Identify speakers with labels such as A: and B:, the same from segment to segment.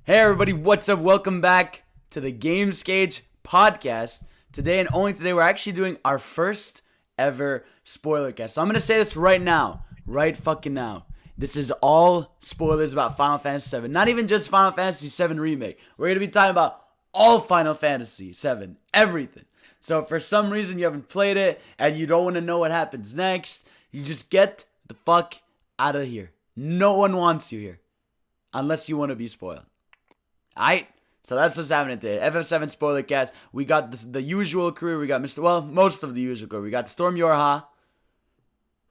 A: Hey everybody, what's up? Welcome back to the Gamescage podcast. Today and only today, we're actually doing our first ever spoiler cast. So I'm going to say this right now, right fucking now. This is all spoilers about Final Fantasy VII. Not even just Final Fantasy VII Remake. We're going to be talking about all Final Fantasy VII, everything. So if for some reason you haven't played it and you don't want to know what happens next, you just get the fuck out of here. No one wants you here. Unless you want to be spoiled. Alright, so that's what's happening today. FF7 SPOILERCAST. We got the usual crew. We got most of the usual crew. We got Storm Yorha.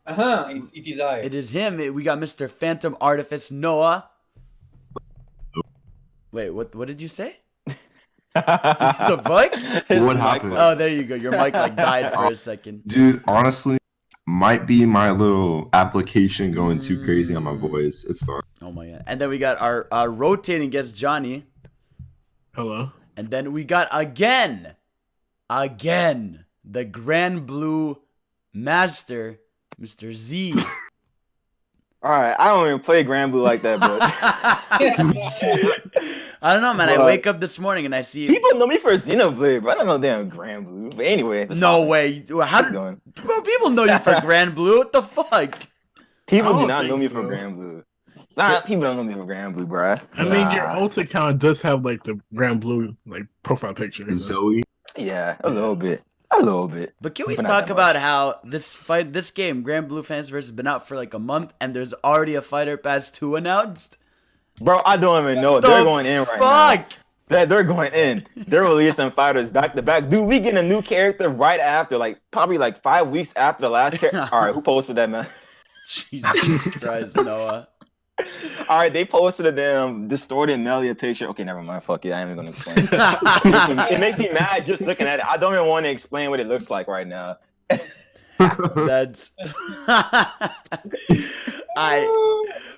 B: It is I.
A: It is him. We got Mr. Phantom Artifice Noah. Wait, what did you say? The fuck?
C: What happened?
A: Oh, there you go. Your mic died for a second.
C: Dude, honestly, might be my little application going too crazy on my voice. It's fine.
A: Oh my god. And then we got our rotating guest, Johnny.
D: Hello.
A: And then we got again, the Grand Blue Master, Mr. Z.
E: Alright, I don't even play Grand Blue like that, bro.
A: I don't know, man. I wake up this morning and I see
E: People know me for Xenoblade, bro. I don't know damn Grand Blue. But anyway.
A: No way. How did people know you for Grand Blue? What the fuck?
E: People do not know me for Grand Blue. People don't know me for Grand Blue, bro.
D: I mean, your alt account does have like the Grand Blue like profile picture.
C: Zoe?
E: Yeah, a little bit. A little bit.
A: But can we talk about how this game, Grand Blue Fantasy Versus, has been out for like a month and there's already a Fighter Pass 2 announced?
E: Bro, I don't even know. They're going in right now. They're going in. They're releasing fighters back to back. Dude, we get a new character right after, probably 5 weeks after the last character. All right, who posted that, man?
A: Jesus Christ, Noah.
E: All right, they posted a damn distorted Melia picture. Okay, never mind. Fuck it. I ain't even gonna explain it. It makes me mad just looking at it. I don't even want to explain what it looks like right now.
A: That's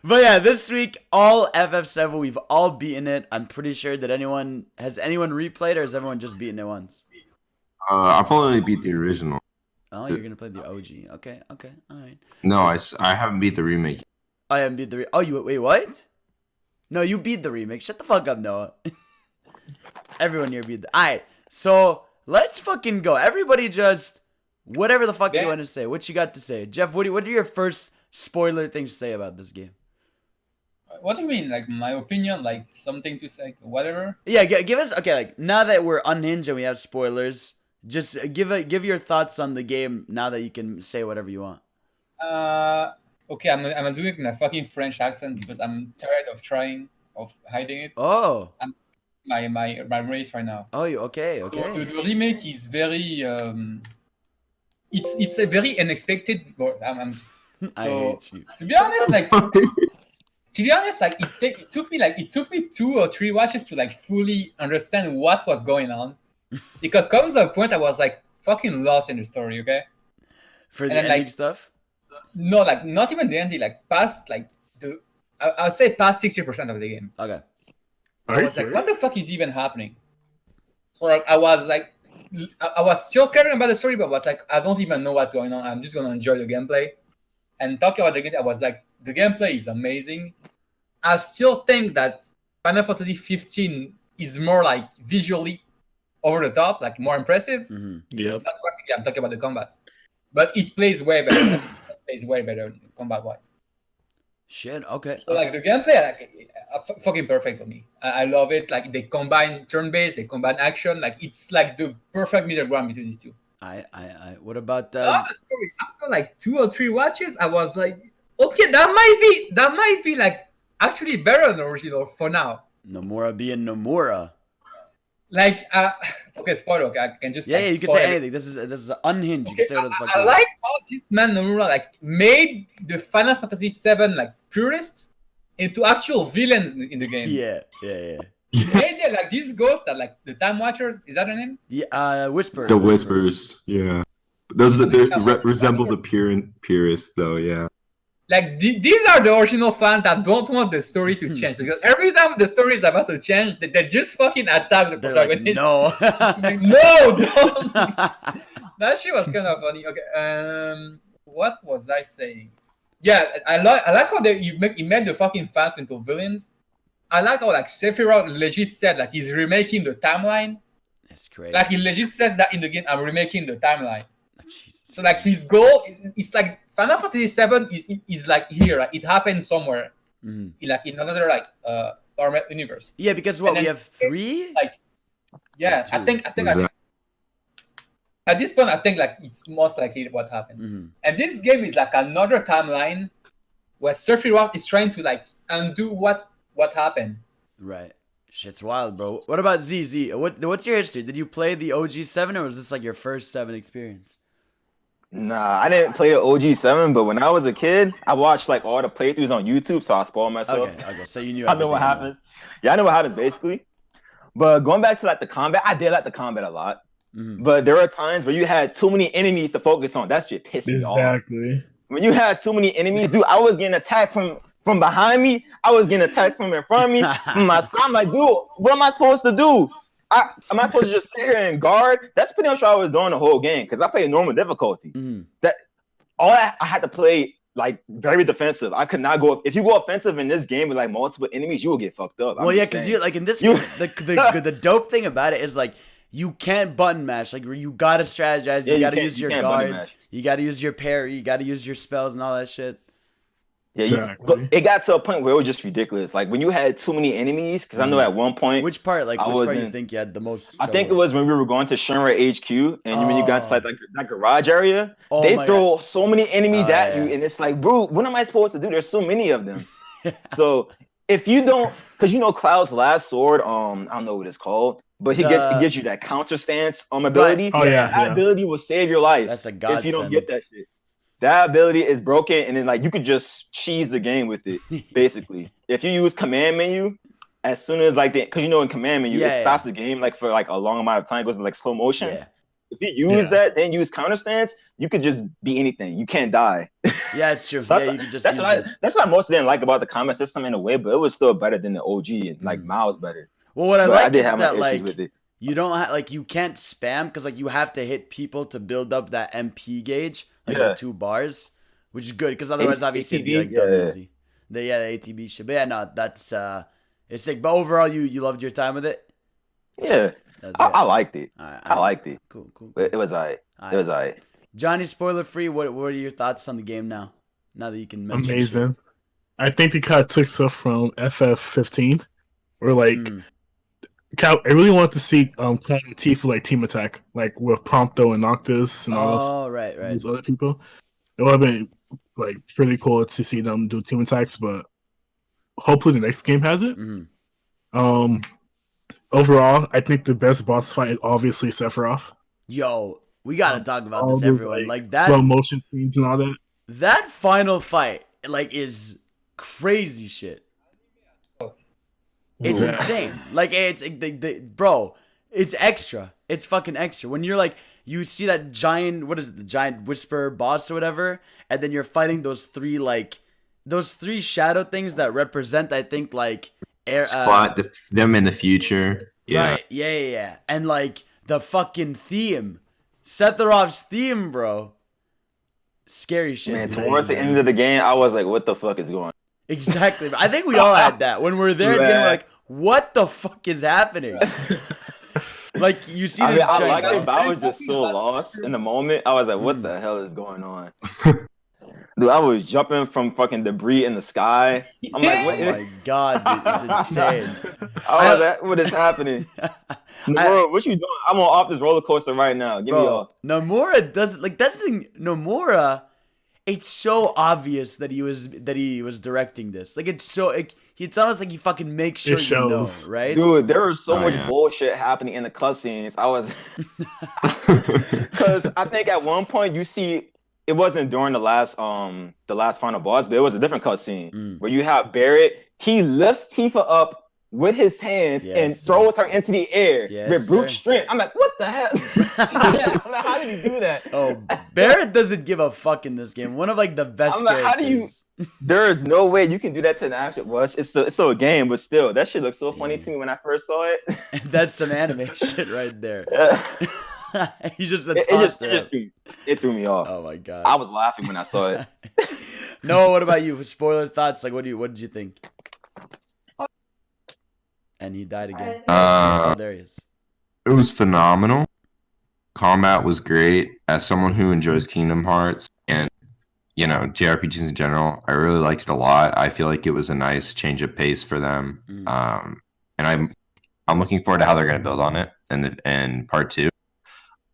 A: But yeah, this week all FF7, we've all beaten it. I'm pretty sure that has anyone replayed or has everyone just beaten it once?
C: I've only beat the original.
A: Oh, you're gonna play the OG. Okay, all right.
C: No, I haven't beat the remake.
A: I haven't beat the wait, what? No, you beat the remake. Shut the fuck up, Noah. Everyone here beat the. Alright, so let's fucking go. Everybody just whatever the fuck you want to say. What you got to say? Jeff, what are your first spoiler things to say about this game?
B: What do you mean? Like my opinion? Like something to say? Whatever?
A: Yeah, give us now that we're unhinged and we have spoilers, just give your thoughts on the game now that you can say whatever you want.
B: Okay, I'm gonna do it in a fucking French accent because I'm tired of hiding it.
A: Oh.
B: My race right now.
A: Oh, okay.
B: So the remake is very it's a very unexpected.
A: I hate you.
B: To be honest, it took me 2 or 3 watches to fully understand what was going on. Because comes a point I was fucking lost in the story. Okay.
A: For the ending stuff.
B: No, not even the ending. Past I'll say past 60% of the game.
A: Okay.
B: I was what the fuck is even happening? So I was still caring about the story, but was I don't even know what's going on. I'm just gonna enjoy the gameplay. And talking about the game, I was the gameplay is amazing. I still think that Final Fantasy 15 is more visually over the top, more impressive.
A: Mm-hmm.
D: Yeah.
B: Not graphically, I'm talking about the combat. But it plays way better. Combat-wise.
A: Shit, okay.
B: So the gameplay, fucking perfect for me. I love it. They combine turn-based, they combine action. It's the perfect middle ground between these two.
A: What about
B: the story? After 2 or 3 watches, I was okay, that might be actually better than the original for now.
A: Nomura being Nomura.
B: Okay, spoiler. Okay, I can just
A: you can say anything. This is unhinged. You can say whatever the fuck.
B: I like how this man Nomura made the Final Fantasy VII purists into actual villains in the game.
A: Yeah.
B: He made it these ghosts that the Time Watchers. Is that a name?
A: Yeah, Whispers.
C: The Whispers, yeah. Those resemble the purists, though, yeah.
B: These are the original fans that don't want the story to change because every time the story is about to change, they just fucking attack the protagonist.
A: No,
B: no, don't. That shit was kind of funny. Okay, what was I saying? Yeah, I like how he made the fucking fans into villains. I like how like Sephiroth legit said like he's remaking the timeline.
A: That's crazy.
B: Like he legit says that in the game, I'm remaking the timeline.
A: Jesus.
B: So like his goal is like Final Fantasy VII is like here, like it happened somewhere, like in another like universe.
A: Yeah, because what we have 3.
B: Like, yeah, I think at this point I think like it's most likely what happened. And this game is like another timeline where Sephiroth is trying to like undo what happened.
A: Right. Shit's wild, bro. What about ZZ? What's your history? Did you play the OG 7 or was this like your first 7 experience?
E: Nah, I didn't play the OG 7, but when I was a kid, I watched like all the playthroughs on YouTube, so I spoiled myself.
A: Okay. So you knew.
E: I know what happens. Yeah, I know what happens basically. But going back to like the combat, I did like the combat a lot. But there are times where you had too many enemies to focus on. That shit pissed me off.
D: Exactly.
E: When you had too many enemies, dude, I was getting attacked from behind me. I was getting attacked from in front of me. From my side, I'm like, dude, what am I supposed to do? Am I supposed to just sit here and guard? That's pretty much what I was doing the whole game because I played normal difficulty. I had to play like very defensive. I could not go. If you go offensive in this game with like multiple enemies, you will get fucked up.
A: Well, yeah, because you like in this game, the dope thing about it is like you can't button mash. Like you gotta strategize. You gotta use your guard. You gotta use your parry. You gotta use your spells and all that shit.
E: Yeah,
D: exactly.
E: It got to a point where it was just ridiculous. Like when you had too many enemies, because I know at one point.
A: Which part? Like which part you think you had the most?
E: I think it was when we were going to Shinra HQ, and when you got to like that garage area, they throw so many enemies at you, and it's like, bro, what am I supposed to do? There's so many of them. So if you don't, because you know Cloud's last sword, I don't know what it's called, but he gives you that counter stance ability.
D: Oh yeah,
E: that ability will save your life.
A: That's a godsend.
E: If you don't get that shit. That ability is broken, and then like you could just cheese the game with it. Basically, if you use command menu, as soon as like because you know in command menu it stops the game like for like a long amount of time, it goes in like slow motion. Yeah. If you use that, then use counter stance, you could just be anything. You can't die.
A: Yeah, it's true.
E: So
A: you could just.
E: That's what I mostly didn't like about the combat system in a way, but it was still better than the OG and like miles better.
A: Well, what I like is that like
E: with it.
A: You don't like you can't spam because like you have to hit people to build up that MP gauge. Like the 2 bars, which is good because otherwise, obviously, it'd be like dumb easy. The ATB shit. But yeah, no, that's it's sick. But overall, you loved your time with it.
E: Yeah, I liked it. I liked it.
A: Cool.
E: It was alright. It was alright.
A: Johnny, spoiler free. What are your thoughts on the game now? Now that you can mention.
D: Amazing.
A: Shit.
D: I think they kind of took stuff from FF15. Where like. I really want to see Cloud and Tifa like team attack, like with Prompto and Noctis and all those other people. It would have been like pretty cool to see them do team attacks, but hopefully the next game has it. Overall, I think the best boss fight is obviously Sephiroth.
A: Yo, we gotta talk about this, everyone. Like that
D: slow motion scenes and all that.
A: That final fight, like, is crazy shit. It's insane. Like, bro, it's extra. It's fucking extra. When you're like, you see that giant, what is it, the giant whisper boss or whatever, and then you're fighting those three shadow things that represent, I think, like,
C: them in the future. Yeah.
A: Right. Yeah. And, like, the fucking theme. Sephiroth's theme, bro. Scary shit.
E: Man, towards the end of the game, I was like, what the fuck is going on?
A: Exactly. I think we all had that. When we're there at the end, we're like, what the fuck is happening? Like, you see this.
E: I like it, but I was just so lost in the moment. I was like, what the hell is going on? Dude, I was jumping from fucking debris in the sky. I'm like, what?
A: Oh my god, dude, it's insane.
E: I was like, what is happening? Nomura, what you doing? I'm off this roller coaster right now. Give me off.
A: Nomura doesn't like that's the thing. Nomura, it's so obvious that he was directing this. Like it's almost like he fucking makes sure you know, right?
E: Dude, there was so much bullshit happening in the cutscenes. I was because I think at one point you see. It wasn't during the last final boss, but it was a different cutscene where you have Barrett. He lifts Tifa up with his hands and throws her into the air with brute strength. I'm like, what the hell? I'm like, how did he do that?
A: Oh, Barrett doesn't give a fuck in this game. One of like the best. I'm like, characters.
E: How do you? There is no way you can do that to an action. Well, it's still a game, but still, that shit looks so funny to me when I first saw it.
A: That's some anime shit right there. He just
E: it threw me off.
A: Oh my god!
E: I was laughing when I saw it.
A: Noah, what about you? Spoiler thoughts? Like, what did you think? And he died again. There he is.
C: It was phenomenal. Combat was great. As someone who enjoys Kingdom Hearts and JRPGs in general, I really liked it a lot. I feel like it was a nice change of pace for them. And I'm looking forward to how they're going to build on it in part 2.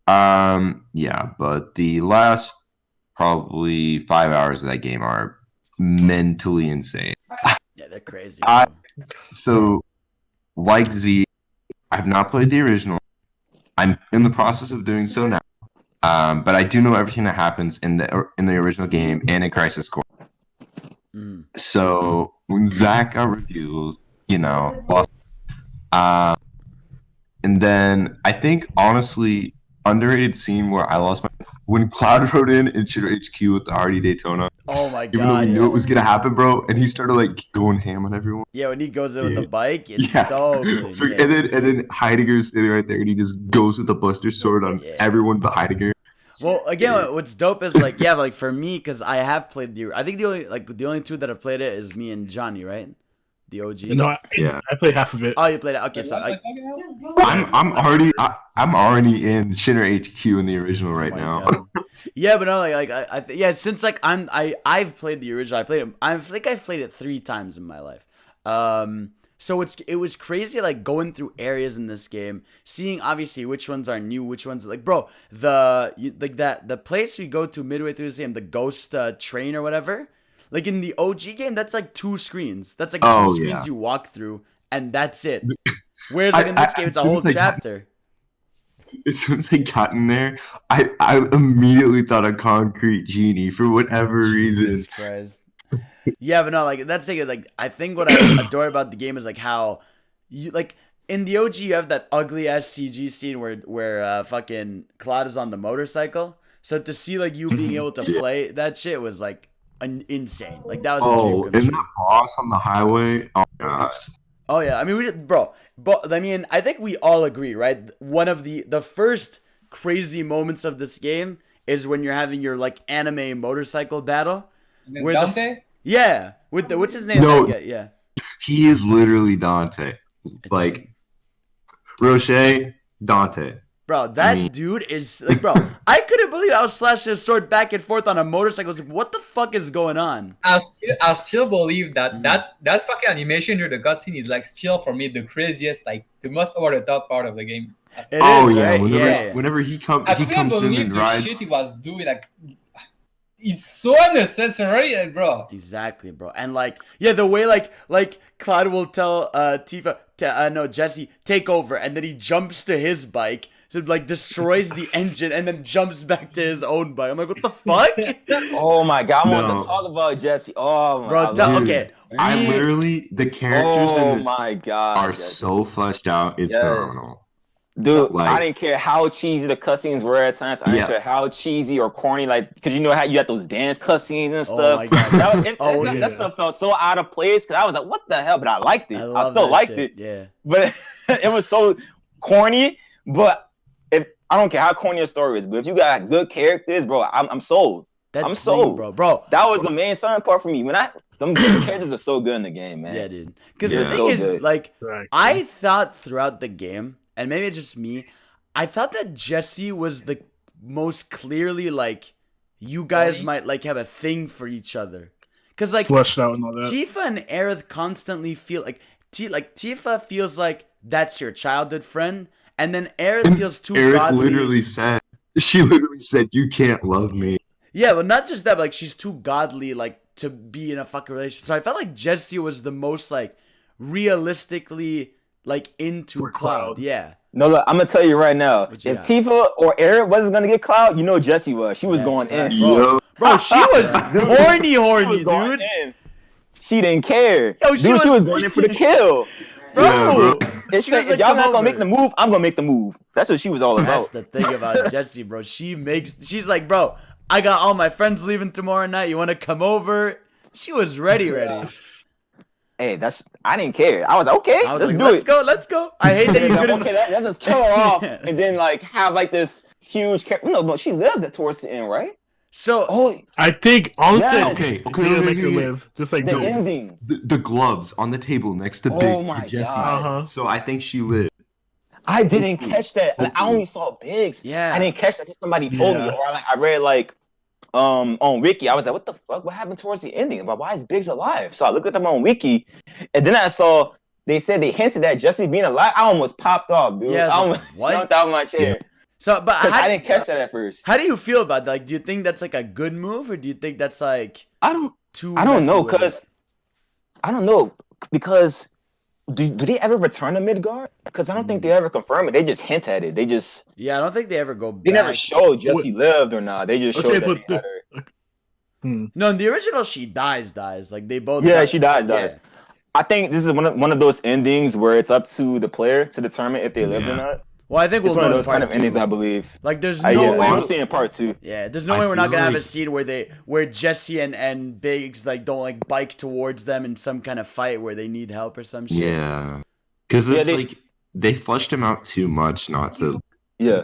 C: But the last probably 5 hours of that game are mentally insane.
A: Yeah, they're crazy.
C: So, like Z, I have not played the original. I'm in the process of doing so now. But I do know everything that happens in the original game and in Crisis Core. So when Zach got revealed, lost. And then I think honestly, underrated scene where I lost when Cloud rode in Shitter HQ with the Hardy Daytona.
A: Oh my god!
C: Even though we knew it was gonna happen, bro, and he started like going ham on everyone.
A: Yeah, when he goes in with the bike, it's so clean.
C: And then Heidegger's sitting right there, and he just goes with the Buster Sword on everyone but Heidegger.
A: Well, again, what's dope is like for me, because I have played I think the only 2 that have played it is me and Johnny, right? The OG.
D: No, I played half of it.
A: Oh, you played it. Okay, so
C: I'm already in Shitter HQ in the original right now.
A: Yeah, but no, since I've played the original. I think I've played it 3 times in my life. So it was crazy going through areas in this game, seeing obviously which ones are new, which ones bro, the place we go to midway through this game, the ghost train or whatever. Like in the OG game, that's 2 screens. That's 2 screens you walk through, and that's it. Whereas in this game, it's a whole chapter.
C: As soon as I got in there, I immediately thought of Concrete Genie for whatever reason.
A: Jesus Christ. Yeah, but no, that's I think what I adore about the game is how you in the OG you have that ugly ass CG scene where fucking Cloud is on the motorcycle. So to see you being able to play that shit was insane. That was a dream come true.
C: And that boss on the highway. Oh god.
A: Oh yeah, I mean, but I mean, I think we all agree, right? One of the first crazy moments of this game is when you're having your anime motorcycle battle.
B: With Dante?
A: With the what's his name?
C: No,
A: yeah.
C: He is literally Dante. Rocher, Dante.
A: Bro, that dude is bro. I couldn't believe I was slashing his sword back and forth on a motorcycle. I was what the fuck is going on?
B: I still believe that fucking animation during the cutscene is still for me the craziest, the most over the top part of the game.
C: Whenever he comes in and rides.
B: The shit he was doing, it's so unnecessary, bro.
A: Exactly, bro. And the way Cloud will tell Jesse, take over, and then he jumps to his bike. So destroys the engine and then jumps back to his own bike. I'm like, what the fuck?
E: Oh my god, I want to talk about Jesse. Oh my
C: god. Okay. I literally the characters in this are
E: Jesse.
C: So fleshed out. It's phenomenal.
E: Dude, I didn't care how cheesy the cutscenes were at times. I didn't care how cheesy or corny, because you know how you had those dance cutscenes and stuff. Oh my god. That stuff felt so out of place because I was like, what the hell? But I liked it. I still liked it.
A: Yeah.
E: But it was so corny. But I don't care how corny your story is, but if you got good characters, bro, I'm sold. I'm sold, bro. That was the main selling part for me. Them characters are so good in the game, man.
A: Yeah, dude. Because the thing is, I thought throughout the game, and maybe it's just me, I thought that Jesse was the most clearly you guys might have a thing for each other. Because
D: fleshed out and all that.
A: Tifa and Aerith constantly feel Tifa feels like that's your childhood friend. And then Aerith feels too godly.
C: She literally said, you can't love me.
A: Yeah, but not just that, but she's too godly, to be in a fucking relationship. So I felt like Jesse was the most, realistically, into Cloud. Yeah.
E: No, look, I'm going to tell you right now. If Tifa or Aerith wasn't going to get Cloud, you know Jesse was. She was going in.
A: Bro, she was horny, dude.
E: She didn't care. Yo, she was going in for the kill. Bro, if y'all not gonna make the move, I'm gonna make the move. That's what she was all about.
A: That's the thing about Jessie, bro. She's like, bro, I got all my friends leaving tomorrow night. You want to come over? She was ready.
E: Hey, I didn't care. I was like, okay,
A: let's go. I hate that you couldn't.
E: Okay, let's just kill her off and then have this huge. No, but she lived it towards the end, right?
A: So
D: I think honestly,
E: Yes.
C: Okay,
D: they'll make her live, just like
E: the
D: Biggs.
E: ending.
C: The gloves on the table next to
E: Oh
C: Big
E: my
C: Jesse.
E: God.
C: So I think she lived.
E: I didn't
C: Hopefully.
E: catch that. I
C: Hopefully.
E: only saw Biggs.
A: Yeah.
E: I didn't catch that. Somebody told me,
D: Yeah.
E: or like I read like on Wiki. I was like, what the fuck? What happened towards the ending? But why is Biggs alive? So I looked at them on Wiki, and then I saw they said they hinted at Jesse being alive. I almost popped off, dude.
A: Yeah,
E: I
A: like,
E: almost
A: what?
E: jumped out of my chair.
A: So, but
E: I didn't catch that at first.
A: How do you feel about that? Like, do you think that's like a good move, or do you think that's like
E: I don't
A: too?
E: know
A: messy with
E: because
A: it?
E: I don't know because do they ever return to Midgard? Because I don't think they ever confirm it. They just hint at it. They just
A: Yeah, I don't think they ever go back.
E: they never showed Jesse lived or not. They just showed that they had her.
A: No, in the original, she dies. Like they both.
E: Yeah,
A: die.
E: she dies.
A: Yeah.
E: I think this is one of those endings where it's up to the player to determine if they lived or not.
A: Well, I think
E: It's
A: we'll
E: one of
A: know
E: those
A: part
E: kind of
A: two.
E: endings, I believe.
A: Like, there's
E: Yeah,
A: no way.
E: I'm seeing part 2.
A: Yeah, there's no
C: I
A: way we're not
C: feel
A: gonna have a
C: like-
A: scene where Jesse and Biggs like don't like bike towards them in some kind of fight where they need help or some shit.
C: Yeah, because it's
E: they-
C: like they fleshed him out too much, not to.
E: Yeah.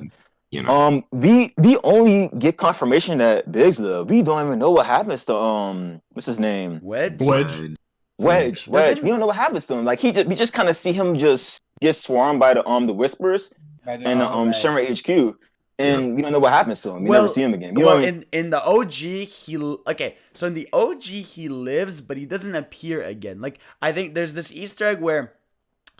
C: You know.
E: We only get confirmation that Biggs lived. We don't even know what happens to what's his name?
A: Wedge.
E: Wedge.
A: Doesn't-
E: We don't know what happens to him. Like we just kind of see him just get swarmed by the Whispers and
A: right.
E: Shinra HQ, and we don't know what happens to him. We
A: Well-
E: never see him again.
A: In the OG, so in the OG he lives, but he doesn't appear again. Like, I think there's this Easter egg where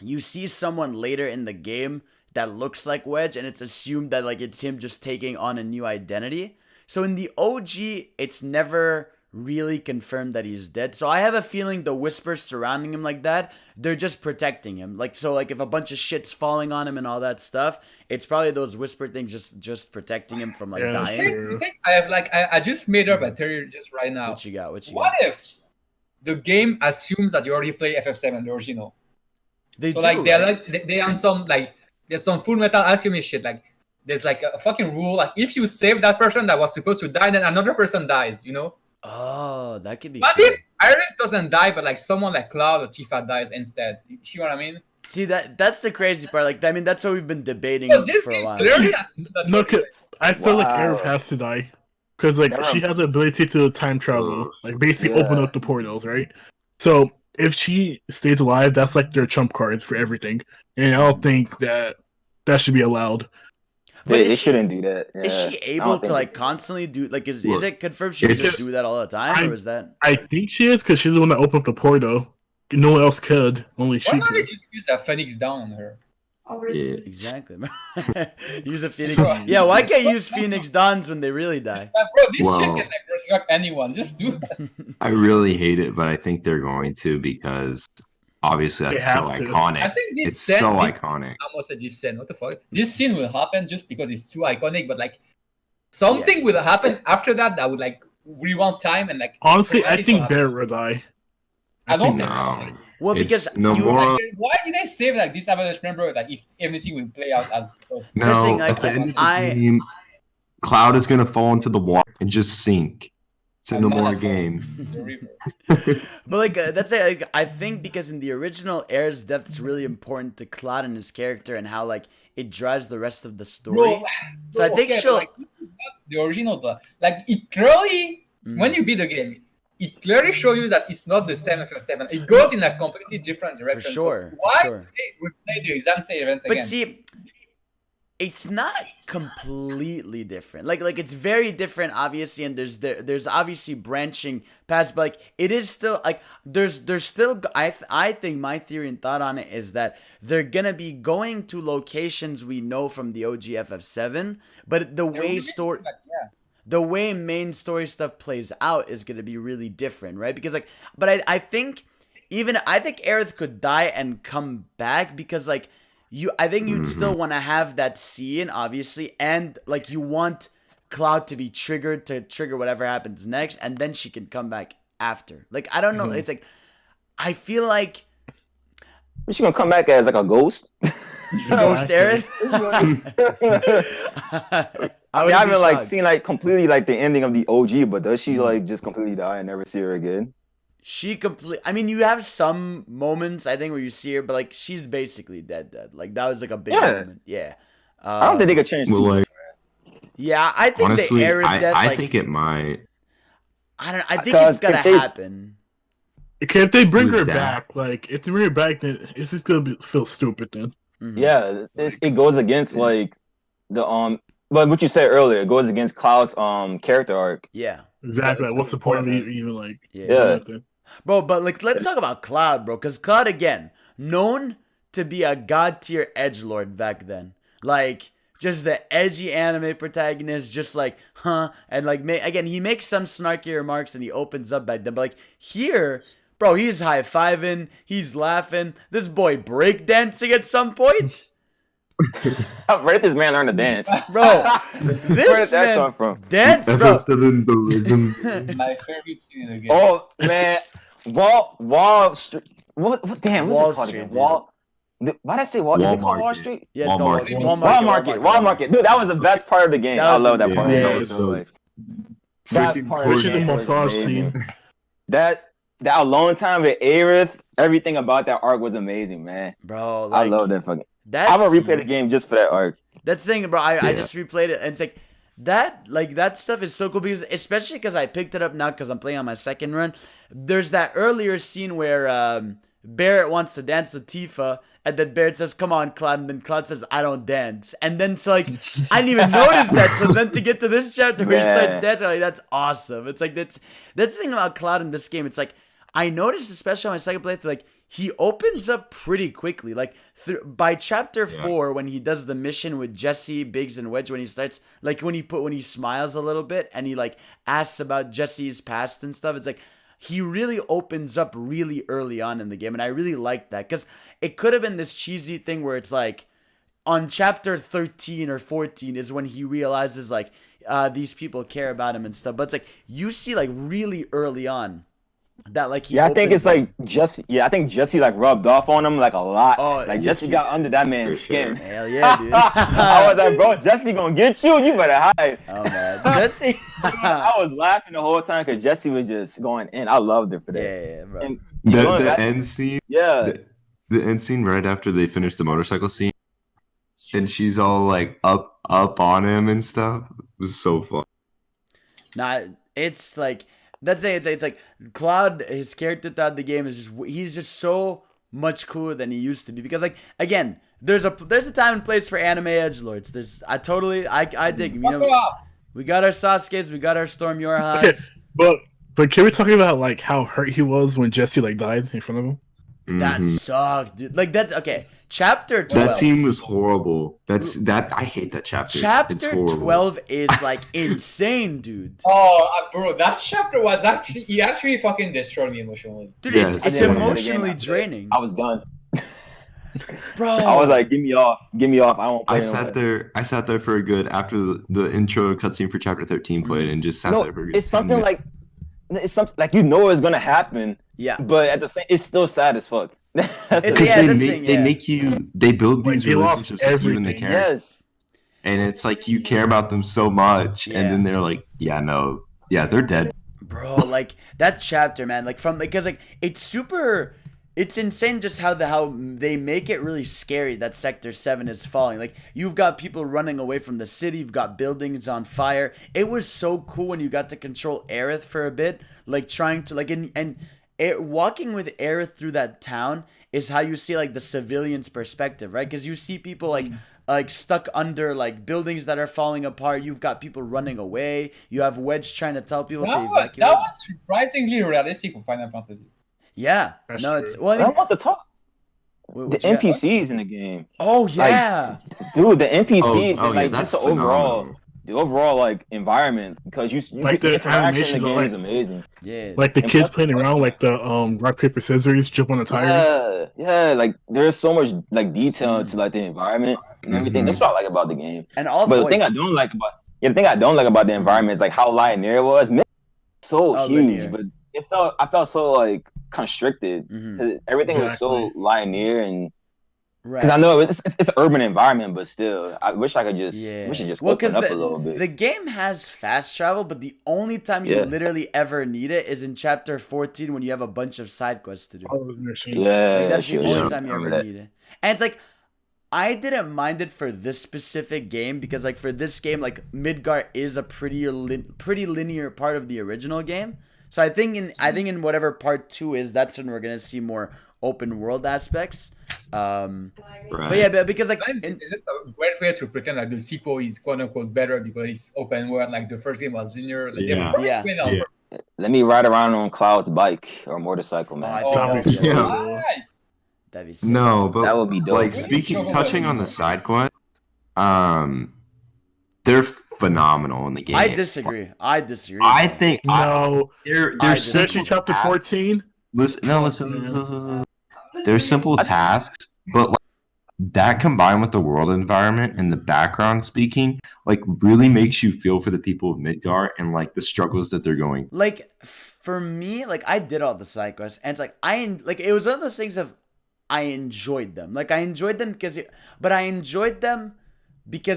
A: you see someone later in the game that looks like Wedge, and it's assumed that like it's him just taking on a new identity. So in the OG, it's never really confirmed that he's dead. So I have a feeling the Whispers surrounding him like that, they're just protecting him. Like, so like if a bunch of shit's falling on him and all that stuff, it's probably those Whisper things just protecting him from like dying.
D: Sure.
B: I think I just made up a theory just right now.
A: What you got?
B: What if the game assumes that you already play FF7, the original?
A: They
B: So
A: do,
B: like they're
A: right?
B: like they on some like there's some Full Metal Alchemist shit. Like there's like a fucking rule. Like if you save that person that was supposed to die, then another person dies. You know.
A: Oh, that could be.
B: What
A: cool.
B: if Iron doesn't die, but like someone like Cloud or Tifa dies instead? You see what I mean?
A: See, that's the crazy part. Like, I mean, that's what we've been debating
B: Because this
A: for a
B: game
A: while.
B: clearly assumes that
D: No, I feel like
E: Wow.
D: Aerith has to die because like she has the ability to time travel, like basically open up the portals, right? So if she stays alive, that's like their trump card for everything, and I don't think that should be allowed.
A: But
E: They
A: is she-
E: shouldn't do that.
A: Is
E: Yeah.
A: she
E: I
A: able
E: don't
A: to
E: think
A: like
E: they-
A: constantly do like is
C: Look,
A: it confirmed she can
C: it's-
A: just do that all the time, or is that?
D: I think she is because she's the one that opened up the portal. No one else could, only
B: Why
D: she
B: not they
D: could.
B: just use a Phoenix down on her?
C: Yeah.
A: Exactly. Use a Phoenix. Yeah, why can't you use Phoenix Dons when they really die?
B: Like, bro, this
C: Well-
B: shit can like resurrect anyone. Just do that.
C: I really hate it, but I think they're going to because obviously that's
D: They
C: so
D: have to.
C: iconic.
B: I think this
C: It's
B: scene,
C: so
B: this,
C: iconic.
B: I almost said this scene. What the fuck? This scene will happen just because it's too iconic. But like something will happen after that would like rewind time and like.
D: Honestly,
B: prevent
D: I
B: it from
D: think
B: happening.
D: Barrett will die.
B: I don't
C: No.
B: think.
A: Well,
C: It's
A: because
C: no
A: you,
C: more-
B: Like, why did they save like this avalanche member? Like if everything will play out as supposed to?
C: No,
A: thing, like,
C: at the end of the
A: I-
C: game, Cloud is gonna fall into the water and just sink. It's a
B: And
C: no
B: not
C: more
B: as far.
C: game.
B: The river.
A: but like that's it. Like, I think because in the original, Air's death is really important to Cloud and his character and how like it drives the rest of the story.
B: Bro,
A: So I think
B: okay,
A: she'll-
B: but, like, the original, like it clearly
A: Mm.
B: when you beat the game, it clearly shows you that it's not the same FF7. It goes in a completely different direction.
A: sure,
B: So
A: for
B: why
A: sure.
B: would they replay the exact same events
A: But
B: again?
A: see, it's not completely different. Like it's very different, obviously, and there's obviously branching paths, but like it is still like there's still. I think my theory and thought on it is that they're gonna be going to locations we know from the OG FF7, but the
B: They're
A: way
B: really
A: story.
B: like, yeah.
A: The way main story stuff plays out is gonna be really different, right? Because like, but I think Aerith could die and come back because like I think you'd still want to have that scene, obviously, and like you want Cloud to be triggered to trigger whatever happens next, and then she can come back after. Like I don't know, it's like I feel like
E: Is she gonna come back as like a ghost?
A: Ghost Aerith.
E: I mean, I haven't like seen like completely like the ending of the OG, but does she like just completely die and never see her again?
A: I mean, you have some moments I think where you see her, but like she's basically dead. Like that was like a big moment. Yeah.
E: I don't think they could change.
C: Well,
E: too
C: like,
E: much.
A: Yeah, I think
C: Honestly,
A: the Aerith death.
C: I
A: like,
C: think it might.
A: I don't. I think it's gonna happen.
D: Okay, if they bring her
C: Who's that?
D: back, like if they bring her back, then it's just gonna feel stupid then.
A: Mhm.
E: Yeah, it goes against like the but what you said earlier, it goes against Cloud's character arc.
A: Yeah.
D: Exactly.
B: Yeah,
D: Like, what's the point of even like?
E: Yeah.
A: Bro, but like, let's talk about Cloud, bro, because Cloud again known to be a god tier edgelord back then, like. Just the edgy anime protagonist, just like, and like, again, he makes some snarky remarks and he opens up back then. But like, here, bro, he's high-fiving, he's laughing. This boy breakdancing at some point.
E: Where did this man learn to dance?
A: Bro,
E: Where
A: this
E: did that
A: man
E: come from?
A: dance, bro.
B: My favorite scene in the game.
E: Oh man, Wall Street. What? Damn,
A: Wall
E: what's it called
A: Street,
E: again?
A: dude.
E: Wall. Why did I say Wall? Is it called Wall
C: Walmart.
E: Street?
A: Yeah, it's called
C: Walmart.
E: Walmart. Dude, that was the best part of the game.
A: That
E: I
A: was
E: love that part.
A: amazing.
E: So much. That
C: Freaking
E: part of the
D: Especially the
E: game was
D: massage
E: amazing.
D: scene.
E: That alone time with Aerith, everything about that arc was amazing, man.
A: Bro, like,
E: I love that fucking.
A: that's,
E: I'm gonna replay the game just for that arc.
A: That's the thing, bro. I
C: Yeah.
A: just replayed it, and it's like that stuff is so cool because, especially because I picked it up now because I'm playing on my second run. There's that earlier scene where Barrett wants to dance with Tifa, and then Barrett says, "Come on, Cloud," and then Cloud says, "I don't dance," and then so like I didn't even notice that. So then to get to this chapter where he starts dancing, like that's awesome. It's like that's the thing about Cloud in this game. It's like I noticed, especially on my second playthrough, like he opens up pretty quickly. Like by chapter 4, when he does the mission with Jesse, Biggs, and Wedge, when he starts, like when he smiles a little bit and he like asks about Jesse's past and stuff, it's like he really opens up really early on in the game, and I really like that because it could have been this cheesy thing where it's like on chapter 13 or 14 is when he realizes like these people care about him and stuff, but it's like you see like really early on that like he
E: I think it's like Jesse. Yeah, I think Jesse like rubbed off on him like a lot.
A: Oh,
E: like Jesse got under that man's skin.
A: Hell yeah, dude.
E: I was like, bro, Jesse gonna get you. You better hide.
A: Oh man, Jesse.
E: I was laughing the whole time because Jesse was just going in. I loved it for that.
A: Yeah, bro.
E: And
C: The end scene.
E: yeah,
C: The end scene right after they finish the motorcycle scene, and she's all like up on him and stuff. It was so fun.
A: Nah, it's like that's it. It's like Cloud. His character throughout the game is he's just so much cooler than he used to be because like again, there's a time and place for anime edgelords. I dig him. You know, we got our Sasuke's, we got our Storm Yorahas.
D: Okay, but can we talk about like how hurt he was when Jesse like died in front of him?
A: That sucked, dude. Like that's okay. Chapter 12.
C: That scene was horrible. I hate that chapter.
A: Chapter 12 is like insane, dude.
B: Oh, bro, that chapter was he actually fucking destroyed me emotionally.
A: Dude,
C: Yes.
A: it's emotionally draining.
E: I was done.
A: Bro,
E: I was like, give me off. I won't play.
C: I sat there for a good after the intro cutscene for chapter 13 played and just sat there for a good
E: it's something like you know it's gonna happen.
A: Yeah,
E: but at the same, it's still sad as fuck.
C: They build these
D: Like,
C: relationships with you and they care.
E: Yes.
C: And it's like you care about them so much, and then they're like, they're dead.
A: bro. Like that chapter, man. Like because like it's insane just how they make it really scary that Sector 7 is falling. Like you've got people running away from the city, you've got buildings on fire. It was so cool when you got to control Aerith for a bit, like trying to like walking with Aerith through that town is how you see like the civilians' perspective, right? Because you see people like stuck under like buildings that are falling apart. You've got people running away. You have Wedge trying to tell people to evacuate.
B: That was surprisingly realistic for Final Fantasy.
A: Yeah,
D: That's
A: no,
D: true.
A: it's well. I
E: I
A: mean,
E: want to talk.
A: what
E: The
A: you got?
E: NPCs in the game.
A: Oh yeah,
E: Dude, the NPCs
C: Oh,
E: and like
C: yeah,
E: just
C: that's
E: the overall like environment because you
D: Like
E: the
D: the
E: interaction in the
D: animation,
E: game
D: like-
E: is amazing.
A: yeah.
D: Like the
E: And
D: kids
E: plus-
D: playing around, like the rock paper scissors, jump on the tires.
E: Yeah, like there's so much like detail to like the environment and everything. That's what I like about the game.
A: And all
E: But the thing I
A: voiced.
E: don't like about the environment is like how linear it was. Man, so
A: Oh,
E: huge,
A: linear.
E: but I felt so like constricted.
A: Mhm.
E: 'Cause everything was so
D: Exactly.
E: linear and
A: Right.
E: because I know it's an urban environment, but still, I wish I could just
A: Yeah.
E: we should just
A: Well,
E: open
A: 'cause
E: up a little bit.
A: The game has fast travel, but the only time you
E: Yeah.
A: literally ever need it is in chapter 14 when you have a bunch of side quests to do.
D: All those machines.
E: Yeah,
A: Like, that's the
E: sure,
A: only
E: sure.
A: time you
E: I
A: ever
E: remember that.
A: need it. And it's like, I didn't mind it for this specific game because like for this game, like Midgar is a pretty linear part of the original game. So I think in whatever part 2 is, that's when we're gonna see more open world aspects.
C: Right.
A: But yeah, because like
B: it's just a great way to pretend like the sequel is quote unquote better because it's open world. Like the first game was linear. Like,
A: yeah.
E: Let me ride around on Cloud's bike or motorcycle, man.
A: That'd be sick.
C: No, but
E: that would be dope.
C: Like touching on the side quest, they're phenomenal in the game.
A: I disagree.
C: I think
D: no.
C: They're
D: especially chapter 14.
C: Listen. They're simple tasks, but like, that combined with the world environment and the background speaking, like really makes you feel for the people of Midgar and like the struggles that they're going.
A: Like for me, like I did all the side quests, and it's like it was one of those things of I enjoyed them. Like I enjoyed them because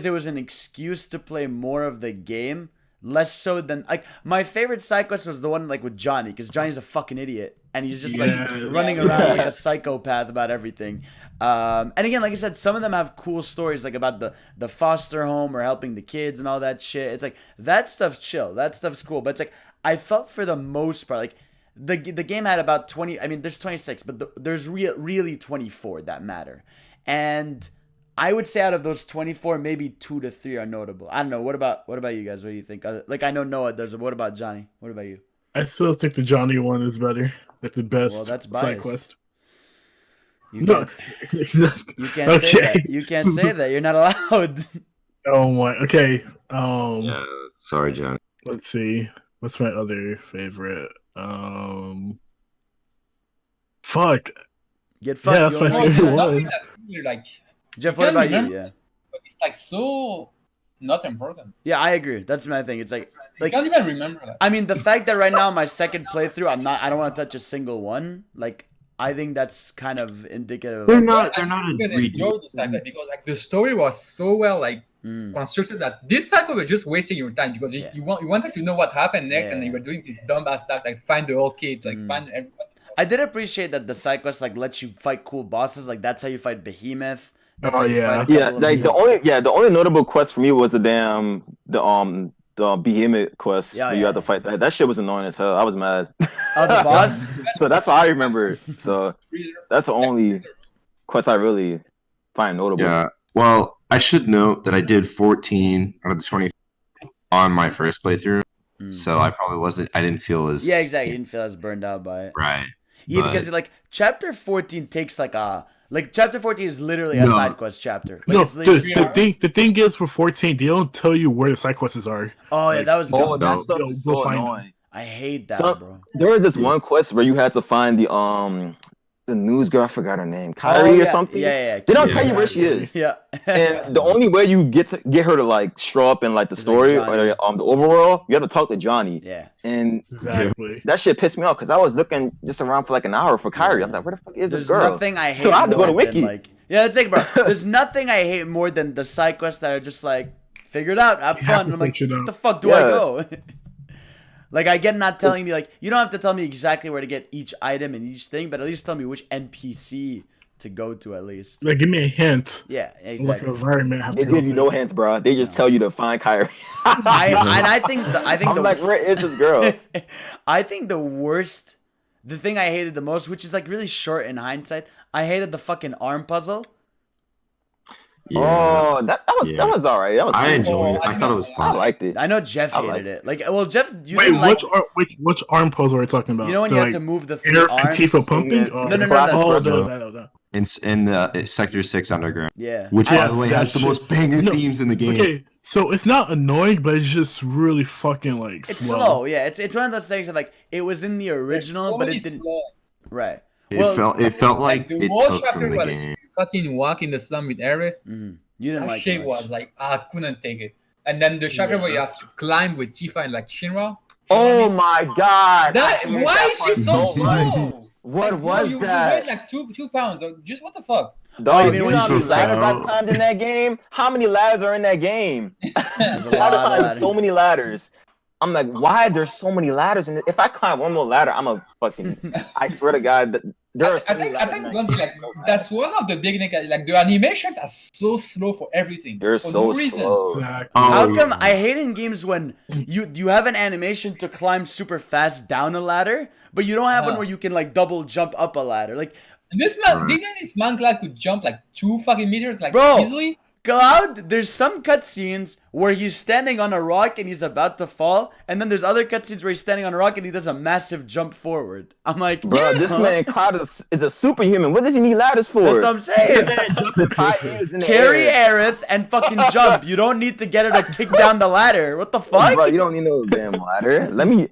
A: it was an excuse to play more of the game, less so than like my favorite side quest was the one like with Johnny, because Johnny's a fucking idiot and he's just like running around like a psychopath about everything. And again, like I said, some of them have cool stories like about the foster home or helping the kids and all that shit. It's like that stuff's chill, that stuff's cool, but it's like I felt for the most part like the game had about 20. I mean, there's 26, but there's really 24 that matter, and I would say out of those 24, maybe 2 to 3 are notable. I don't know. What about you guys? What do you think? Like I know Noah does it. What about Johnny? What about you?
D: I still think the Johnny one is better. Like the best side quest.
A: You can't say that. You can't say that. You're not allowed.
D: Oh my. Okay.
C: Yeah. Sorry, Johnny.
D: Let's see. What's my other favorite? Fuck.
A: Get fucked.
D: Yeah, that's my favorite one.
B: That's really like.
A: Jeff, what about you? Yeah.
B: But it's like so not important.
A: Yeah, I agree. That's my thing. It's like
B: I can't even remember that.
A: I mean, the fact that right now my second playthrough, I don't want to touch a single one. Like, I think that's kind of indicative.
C: They're not a
B: enjoy the cycle because like the story was so well like constructed that this cycle was just wasting your time because you wanted to know what happened next and you were doing these dumb ass tasks like find the old kids, like find everybody.
A: I did appreciate that the side quest like lets you fight cool bosses. Like that's how you fight Behemoth. That's how you fight
E: the only notable quest for me was the Behemoth quest where you had to fight that. That shit was annoying as hell. I was mad.
A: Oh, the boss?
E: So that's why I remember. So that's the only quest I really find notable.
C: Yeah. Well, I should note that I did 14 out of the 20 on my first playthrough. So I didn't feel as...
A: Yeah, exactly. You didn't feel as burned out by it.
C: Right.
A: Yeah, because like chapter 14 takes like a... Like chapter 14 is literally a side quest chapter. Like,
D: the thing is for 14, they don't tell you where the side quests are.
A: Oh yeah, that was dumb.
E: That stuff is so annoying.
A: I hate that, bro.
E: There was this one quest where you had to find the news girl. I forgot her name, Kyrie or something.
A: Yeah.
E: They don't tell you where she is.
A: Yeah.
E: And the only way you get her to like show up in like the story or the overworld, you have to talk to Johnny.
A: Yeah.
E: And that shit pissed me off because I was looking just around for like an hour for Kyrie. I was like, where the fuck is this girl?
A: There's nothing I hate.
E: So I had to go to Wiki.
A: Yeah, it's like, bro. There's nothing I hate more than the side quests that are just like, figure it out, have fun. And I'm like, what the fuck do I go? Like, I get not telling me, like, you don't have to tell me exactly where to get each item and each thing, but at least tell me which NPC to go to at least.
D: Like, give me a hint.
A: Yeah, exactly.
E: They give you no hints, bro. They just tell you to find Kyrie.
A: I think
E: I'm like, where is this girl?
A: I think the thing I hated the most, which is like really short in hindsight, I hated the fucking arm puzzle.
E: Yeah. Oh, that was all right.
C: I enjoyed it. I thought it was fun.
E: I liked it.
A: I know Jeff hated it. Like, well, Jeff, you didn't like...
D: which arm puzzle are you talking about?
A: You know when you have to move the 3 arms?
D: Tifa pumping?
A: No.
C: In the Sector 6 Underground.
A: Yeah.
C: Which, by the way, has the most banger themes in the game.
D: Okay, so it's not annoying, but it's just really fucking, like,
A: it's slow. Yeah, it's one of those things that, like, it was in the original, but it didn't... Right.
C: It felt like
B: the
C: it
B: most
C: took from the game.
B: Fucking walk in the slum with Ares.
A: You didn't like
B: shit was like I couldn't take it. And then the chapter where you have to climb with Tifa and like Shinra.
E: Oh my god!
B: Why is she so slow?
E: What was that?
B: You weigh like 2 pounds. Just what the fuck?
E: Dog, you know how many ladders I climbed in that game? How many ladders are in that game?
A: There's a lot of ladders.
E: So many ladders. I'm like, why are there so many ladders? And if I climb one more ladder, I'm a fucking... I swear to God, There are
B: I think Blunzy, like that's one of the big things. Like the animations are so slow for everything.
E: They're
B: for
E: so
B: no reason.
E: slow.
D: Exactly.
A: How come I hate in games when you have an animation to climb super fast down a ladder, but you don't have one where you can like double jump up a ladder? Like
B: This man, didn't this man Cloud could jump like 2 fucking meters, like
A: Bro.
B: easily?
A: Cloud, there's some cutscenes where he's standing on a rock and he's about to fall, and then there's other cutscenes where he's standing on a rock and he does a massive jump forward. I'm like,
E: Bro, this man Cloud is a superhuman. What does he need ladders for?
A: That's what I'm saying. Carry
E: air.
A: Aerith and fucking jump. You don't need to get her to kick down the ladder. What the fuck?
E: Bro, you don't need no damn ladder.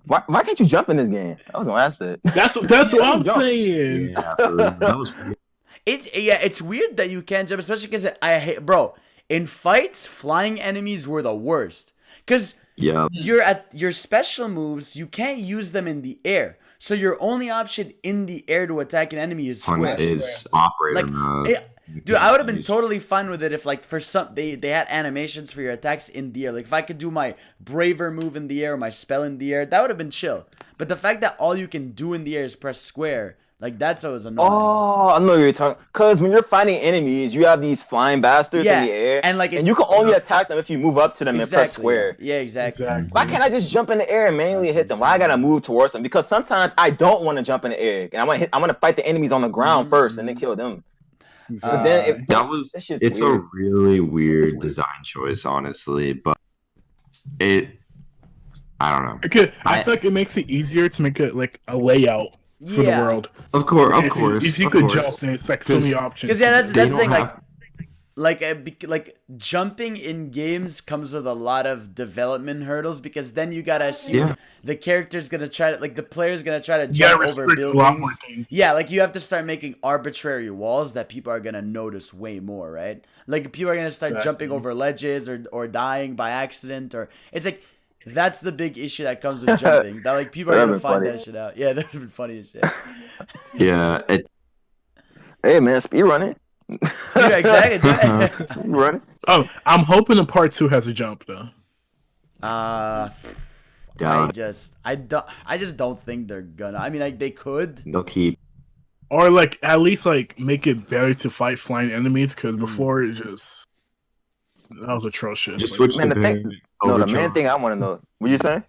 E: Why can't you jump in this game? I was gonna ask that.
D: That's what I'm saying.
C: Yeah, that was weird.
A: It's weird that you can't jump, especially because I hate, bro. In fights, flying enemies were the worst. Cause you're at your special moves, you can't use them in the air. So your only option in the air to attack an enemy is square.
C: Is operator mode.
A: Dude, I would have been totally fine with it if, like, for some they had animations for your attacks in the air. Like, if I could do my braver move in the air, or my spell in the air, that would have been chill. But the fact that all you can do in the air is press square, like, that's always annoying.
E: Oh, I know what you're talking. Cause when you're fighting enemies, you have these flying bastards in the air,
A: and
E: you can only attack them if you move up to them and press square.
A: Yeah, exactly.
E: Why can't I just jump in the air and manually hit them? Why I gotta move towards them? Because sometimes I don't want to jump in the air, and I want to fight the enemies on the ground first and then kill them. But then
C: it's a really weird design choice, honestly. But I don't know.
D: Okay, I feel like it makes it easier to make it like a layout for the world.
C: Of course.
D: If you could jump, then it's like so many options.
A: Because that's the thing. Like jumping in games comes with a lot of development hurdles, because then you gotta assume the character's gonna try to, like, the player's gonna try to jump over buildings. Yeah, like you have to start making arbitrary walls that people are gonna notice way more, right? Like people are gonna start jumping over ledges or dying by accident, or it's like that's the big issue that comes with jumping. That like people are gonna find that shit out. Yeah, that'd been funny as shit.
C: Yeah.
E: Hey man, speed running.
A: Exactly.
E: Running.
D: Oh, I'm hoping the part 2 has a jump though.
A: I just don't think they're gonna. I mean, like they could.
C: They'll keep.
D: Or like at least like make it better to fight flying enemies, because before it just that was atrocious.
C: Just switch
E: Man,
C: to
E: the main thing I want to know. What you say?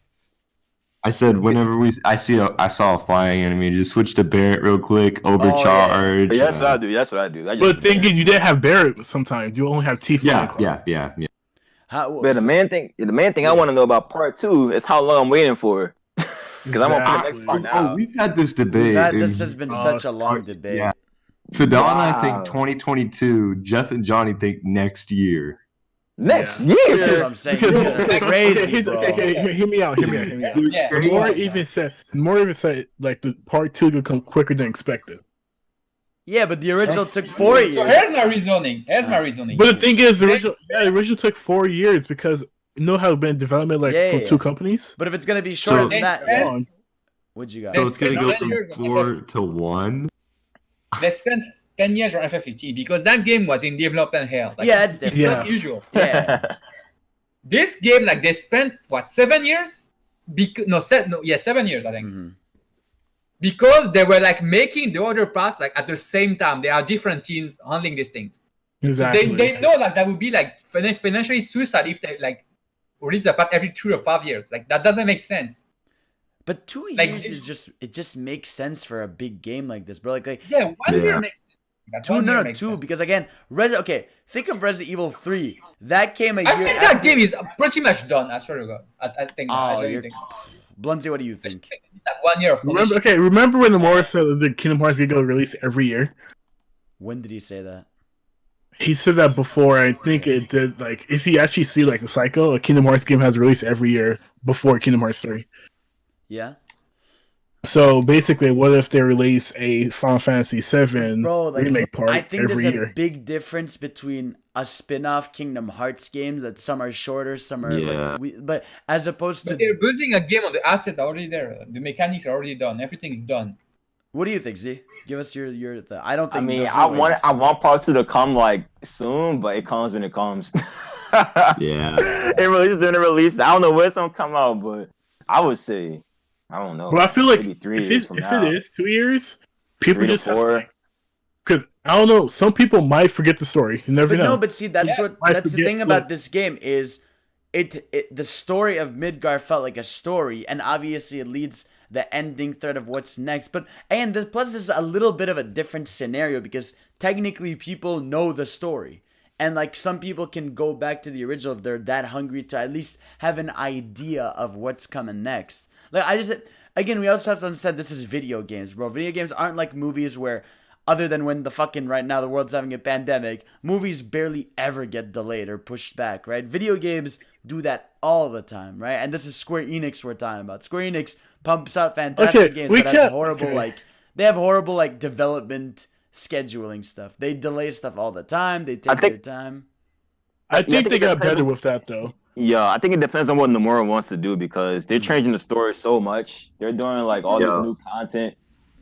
C: I said whenever I saw a flying enemy, just switch to Barret real quick, overcharge.
E: Yeah, that's what I do. That's what I do.
D: But the thing is, you didn't have Barret sometimes. You only have Tifa.
C: Yeah.
E: But the main thing I want to know about part 2 is how long I'm waiting for. Because I'm on the next part now.
C: Oh, we've had this debate.
A: This has been such a long debate.
C: Yeah. Fidel and I think 2022. Jeff and Johnny think next year.
E: Next year?
A: That's what I'm saying. It's crazy, bro.
D: Okay, hear me out.
B: Yeah.
D: More even said like the part 2 could come quicker than expected.
A: Yeah, but the original took 4 years.
B: So here's my reasoning.
D: But the thing is, the original took 4 years because you know how it's been development from 2 companies.
A: But if it's gonna be shorter than that, what'd you got?
C: So it's gonna go from 4 to 1.
B: They spent 10 years on FF15 because that game was in development hell. Like,
A: yeah, it's different.
B: It's not usual.
A: Yeah.
B: This game, like, they spent 7 years? 7 years, I think. Mm-hmm. Because they were like making the other parts like at the same time. There are different teams handling these things.
D: Exactly.
B: So they know like that would be like financially suicide if they like release a part every 2 or 5 years. Like that doesn't make sense.
A: But 2 years is just makes sense for a big game like this, bro. Like 1
B: year makes sense.
A: 2 because again, think of Resident Evil 3. That came a year.
B: I think that game is pretty much done. I swear to God. I think.
A: Blunzy, what do you think?
B: Like 1 year of
D: remember when the Morris said the Kingdom Hearts get released every year?
A: When did he say that?
D: He said that before. I think it did. Like, if you actually see like the cycle, a Kingdom Hearts game has released every year before Kingdom Hearts 3.
A: Yeah.
D: So basically, what if they release a Final Fantasy VII remake part every year?
A: I think there's a big difference between a spin-off Kingdom Hearts game that some are shorter, some are but as opposed to
B: they're building a game on the assets already there. The mechanics are already done. Everything is done.
A: What do you think, Z? Give us your I don't think.
E: I mean, I want part 2 to come like soon, but it comes when it comes.
C: Yeah.
E: It releases when it releases. I don't know when it's gonna come out, but I would say I don't know.
D: Well, I feel like
E: maybe 3
D: if
E: years
D: it
E: from now.
D: is 2 years, people
E: 3 to
D: just have
E: 4.
D: Cause I don't know. Some people might forget the story. You never
A: But
D: know.
A: no, but see, that's
B: Yes.
A: that's the thing about this game is the story of Midgar felt like a story, and obviously it leads the ending thread of what's next. But and plus there's a little bit of a different scenario because technically people know the story. And like some people can go back to the original if they're that hungry to at least have an idea of what's coming next. Like again, we also have to understand this is video games, bro. Video games aren't like movies where other than when the fucking right now the world's having a pandemic, movies barely ever get delayed or pushed back, right? Video games do that all the time, right? And this is Square Enix we're talking about. Square Enix pumps out fantastic games, but has horrible they have horrible development scheduling stuff. They delay stuff all the time. They take their time.
D: I think they got better with that though.
E: Yeah, I think it depends on what Nomura wants to do because they're changing the story so much. They're doing like all this new content.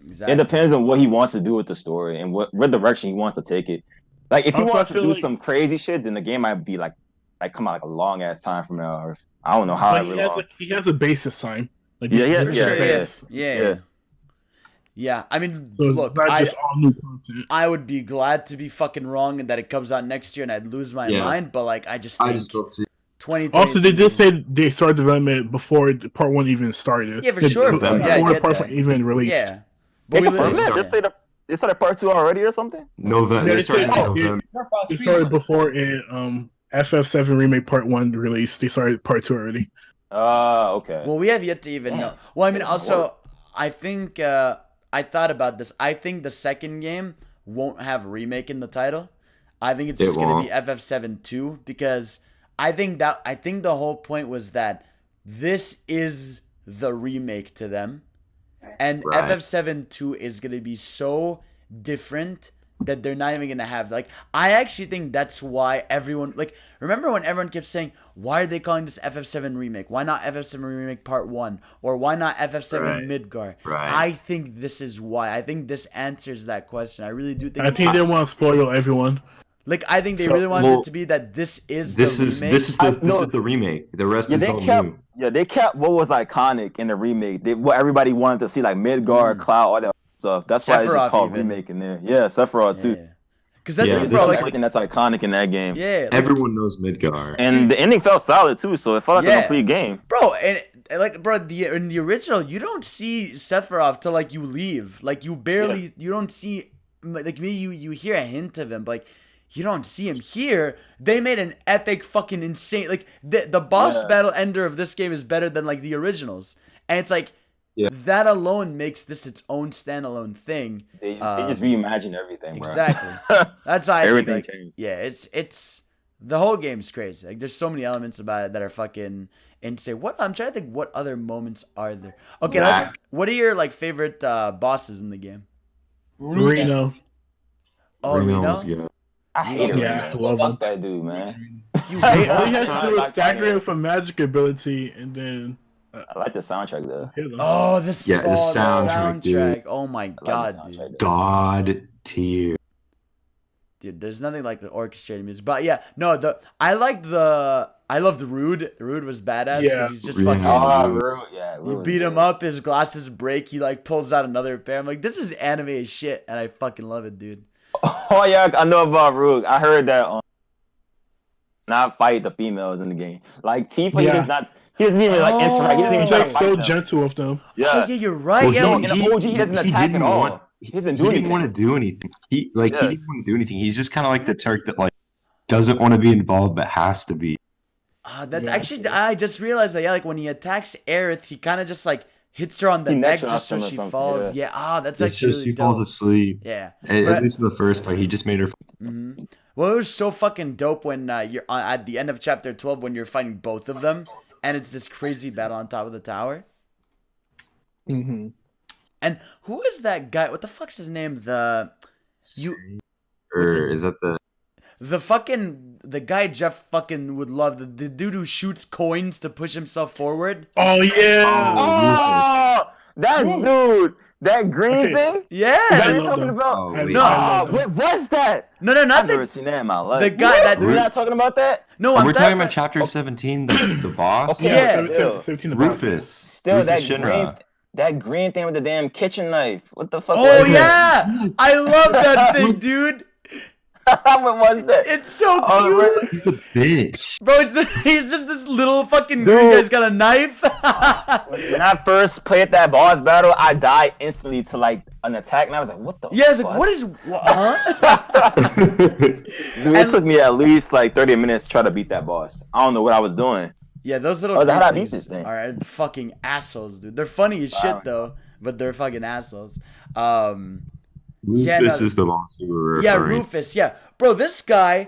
E: Exactly. It depends on what he wants to do with the story and what direction he wants to take it. Like if he wants to do some crazy shit, then the game might be like come out like a long ass time from now. Or I don't know how.
D: He has a basis time.
E: Like,
A: yeah. I mean,
D: so
A: look,
D: all new content.
A: I would be glad to be fucking wrong and that it comes out next year and I'd lose my mind. But like, I just don't see. 2020.
D: Also, they did say they started development before part 1 even started.
A: Yeah, for sure.
D: Before part 1 even released.
A: Yeah.
E: But they started part 2 already or something?
C: November. They
D: started before in FF7 Remake Part 1 released. They started Part 2 already.
E: Okay.
A: Well, we have yet to even know. Well, I mean, also, I think I thought about this. I think the second game won't have Remake in the title. I think it's just going to be FF7 2 because I think the whole point was that this is the remake to them. And FF7 2 is going to be so different that they're not even going to have I actually think that's why everyone remember when everyone kept saying, why are they calling this FF7 Remake? Why not FF7 Remake Part 1? Or why not FF7 Midgar? I think this is why. I think this answers that question. I really do think
D: I think they want to spoil everyone.
A: I think they really wanted it to be that this is the remake.
C: This is the remake. The rest is all new.
E: Yeah, they kept what was iconic in the remake. What everybody wanted to see, like Midgar, Cloud, all that stuff. That's why it's just called remake in there. Yeah, Sephiroth too.
A: Because that's
E: something that's iconic in that game.
A: Yeah,
C: everyone knows Midgar,
E: and the ending felt solid too. So it felt like a complete game,
A: bro. And in the original, you don't see Sephiroth till you leave. You barely, you don't see maybe you hear a hint of him, but you don't see him here. They made an epic fucking insane the boss battle ender of this game is better than the originals, and it's that alone makes this its own standalone thing.
E: They just reimagined everything.
A: Exactly.
E: Bro.
A: That's how
E: everything changed.
A: Yeah, it's the whole game's crazy. There's so many elements about it that are fucking insane. I'm trying to think what other moments are there. Okay, what are your favorite bosses in the game?
D: Reno.
A: Oh, Reno.
E: I hate him.
D: Yeah, I love
E: him. That dude, man.
A: You hate him?
D: All he has to do is stagger him for magic ability, and then.
E: I like the soundtrack though.
A: Oh, the soundtrack. Dude. Oh my god, dude.
C: God tier.
A: Dude, there's nothing like the orchestrated music. But yeah, no, I loved Rude. Rude was badass because he's just fucking.
E: Rude. Yeah,
A: you beat him up, his glasses break. He pulls out another pair. I'm this is anime as shit, and I fucking love it, dude.
E: Oh yeah, I know about Rook. I heard that not fight the females in the game. Tifa, he does not. He doesn't even interact. He doesn't even
D: He's so gentle with them.
E: Yeah,
A: oh, yeah, you're right.
E: Well, in the OG, he doesn't attack at all. He doesn't do anything.
C: He didn't want to do anything. He didn't want to do anything. He's just kind of like the Turk that doesn't want to be involved but has to be.
A: That's actually I just realized that when he attacks Aerith, he kind of just hits her on the neck just so she falls. Yeah, that's actually really
C: she
A: dope.
C: falls asleep.
A: Yeah,
C: at least in the first fight, he just made her.
A: Mm-hmm. Well, it was so fucking dope when you're at the end of chapter 12 when you're fighting both of them, and it's this crazy battle on top of the tower.
D: Mm-hmm.
A: And who is that guy? What the fuck's his name?
C: Is that
A: the guy Jeff fucking would love, the dude who shoots coins to push himself forward?
D: Oh yeah!
E: That dude, that green thing?
A: Yeah,
E: what you're talking about? What was that?
A: No, not
E: I've never seen that in my life.
A: The guy that
E: we're not talking about that.
A: No,
C: we're talking about chapter 17, the boss.
A: Okay,
E: yeah,
D: 17,
E: Rufus. Still,
C: Rufus
E: that
C: Shinra.
E: that green thing with the damn kitchen knife. What the fuck?
A: Oh
E: was
A: yeah, I love that thing, dude.
E: What was that?
A: It's so cute.
C: He's a bitch.
A: Bro, he's just this little fucking
E: Dude.
A: green guy's got a knife.
E: When I first played that boss battle, I died instantly to like an attack, and I was like, "What the?"
A: Yeah, it's
E: fuck?
A: like, what is? Huh?
E: Dude, it took me at least like 30 minutes to try to beat that boss. I don't know what I was doing.
A: Yeah, those little
E: I was like, how'd I
A: green
E: beat this
A: things
E: thing?
A: are fucking assholes, dude. They're funny as shit though, but they're fucking assholes.
C: Rufus is the boss you were
A: Yeah,
C: referring.
A: Rufus. Yeah, bro, this guy,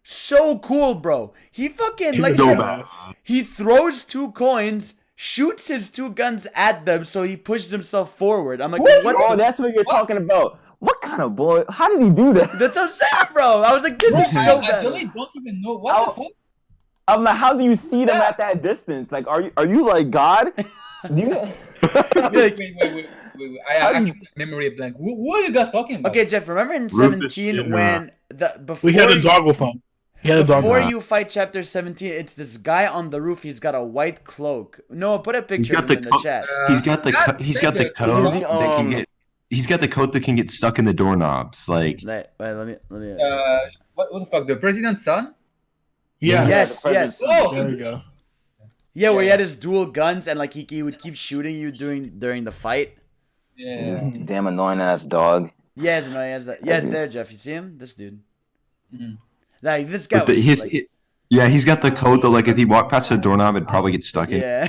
A: so cool, bro. He fucking like
D: so
A: I said,
D: badass.
A: he throws 2 coins, shoots his 2 guns at them, so he pushes himself forward. I'm like, what?
E: Oh, that's what you're talking about. What kind of boy? How did he do that?
A: That's what I'm saying, bro. I was like, this is so
B: I
A: bad.
B: really don't even know what the fuck.
E: I'm like, how do you see them at that distance? Like, are you like God? Do you?
B: Wait. I actually memory blank. Who are you guys talking about?
A: Okay, Jeff. Remember in
C: Rufus
A: 17
C: in,
A: when before
D: We had a doggle phone.
A: before you fight chapter 17, it's this guy on the roof. He's got a white cloak. Noah, put a picture of him in the chat.
C: He's got the coat that can get. He's got the coat that can get stuck in the doorknobs. Like,
A: Wait, let me.
B: What the fuck? The president's son?
A: Yes.
B: Oh,
D: There we go.
A: Yeah, where he had his dual guns and like he would keep shooting you during the fight.
B: yeah.
E: This damn annoying ass dog.
A: Yeah, he has that. Yeah, there, Jeff. You see him? This dude. Like this guy
C: but the-
A: was
C: his,
A: like,
C: yeah, he's got the coat that like if he walked past the doorknob, it'd probably get stuck in.
A: yeah.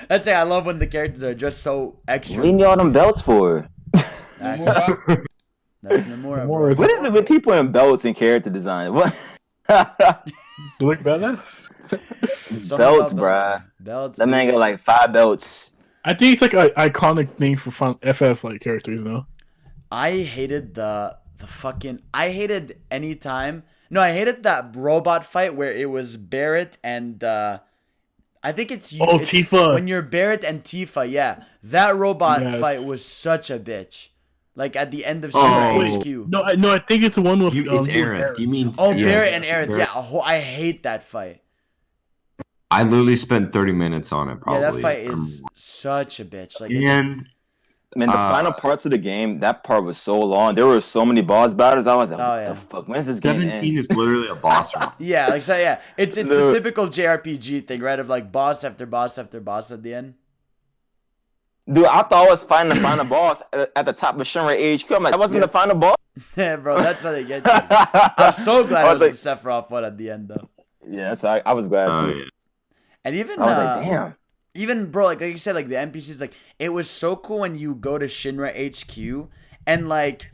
A: That's it. I love when the characters are just so extra.
E: What do you need all them belts for?
A: That's Nomura, bro.
D: Nomura is-
E: What is it with people in belts and character design? What?
D: You look badass.
A: Something
E: belts,
A: about
E: bruh.
A: Belts.
E: That man
A: dude.
E: got like 5 belts.
D: I think it's like an iconic name for fun FF like characters, no?
A: I hated the fucking. I hated any time. No, I hated that robot fight where it was Barrett and I think it's you.
D: Oh,
A: it's
D: Tifa.
A: When you're Barrett and Tifa, yeah, that robot
D: Yes.
A: fight was such a bitch. Like at the end of
C: Oh.
A: Shinra
C: Wait,
A: HQ.
D: No, I think it's the one with
C: It's
D: you
C: Aerith. You mean?
A: Oh,
C: yeah,
A: Barrett and
C: it's
A: Aerith.
C: Barrett.
A: Yeah, I hate that fight.
C: I literally spent 30 minutes on it. Probably.
A: Yeah, that fight is such a bitch. Like,
C: And
E: Man, the final parts of the game, that part was so long. There were so many boss battles. I was like,
A: Oh,
E: what
A: yeah.
E: the fuck? When is this game
C: 17
E: end?
C: is literally a boss round.
A: yeah, like so. Yeah, it's the
E: No.
A: typical JRPG thing, right? Of like boss after boss after boss at the end.
E: Dude, I thought I was fighting the final boss at the top of Shinra HQ. I'm like, that wasn't the final boss?
A: Yeah, bro, that's how they get you. I'm so glad
E: I
A: it was
E: was
A: the Sephiroth one at the end, though.
E: Yeah, so I was glad
C: Oh,
E: too.
C: yeah.
A: And even
E: I was like, damn.
A: even bro, like you said, like the NPCs, like it was so cool when you go to Shinra HQ and like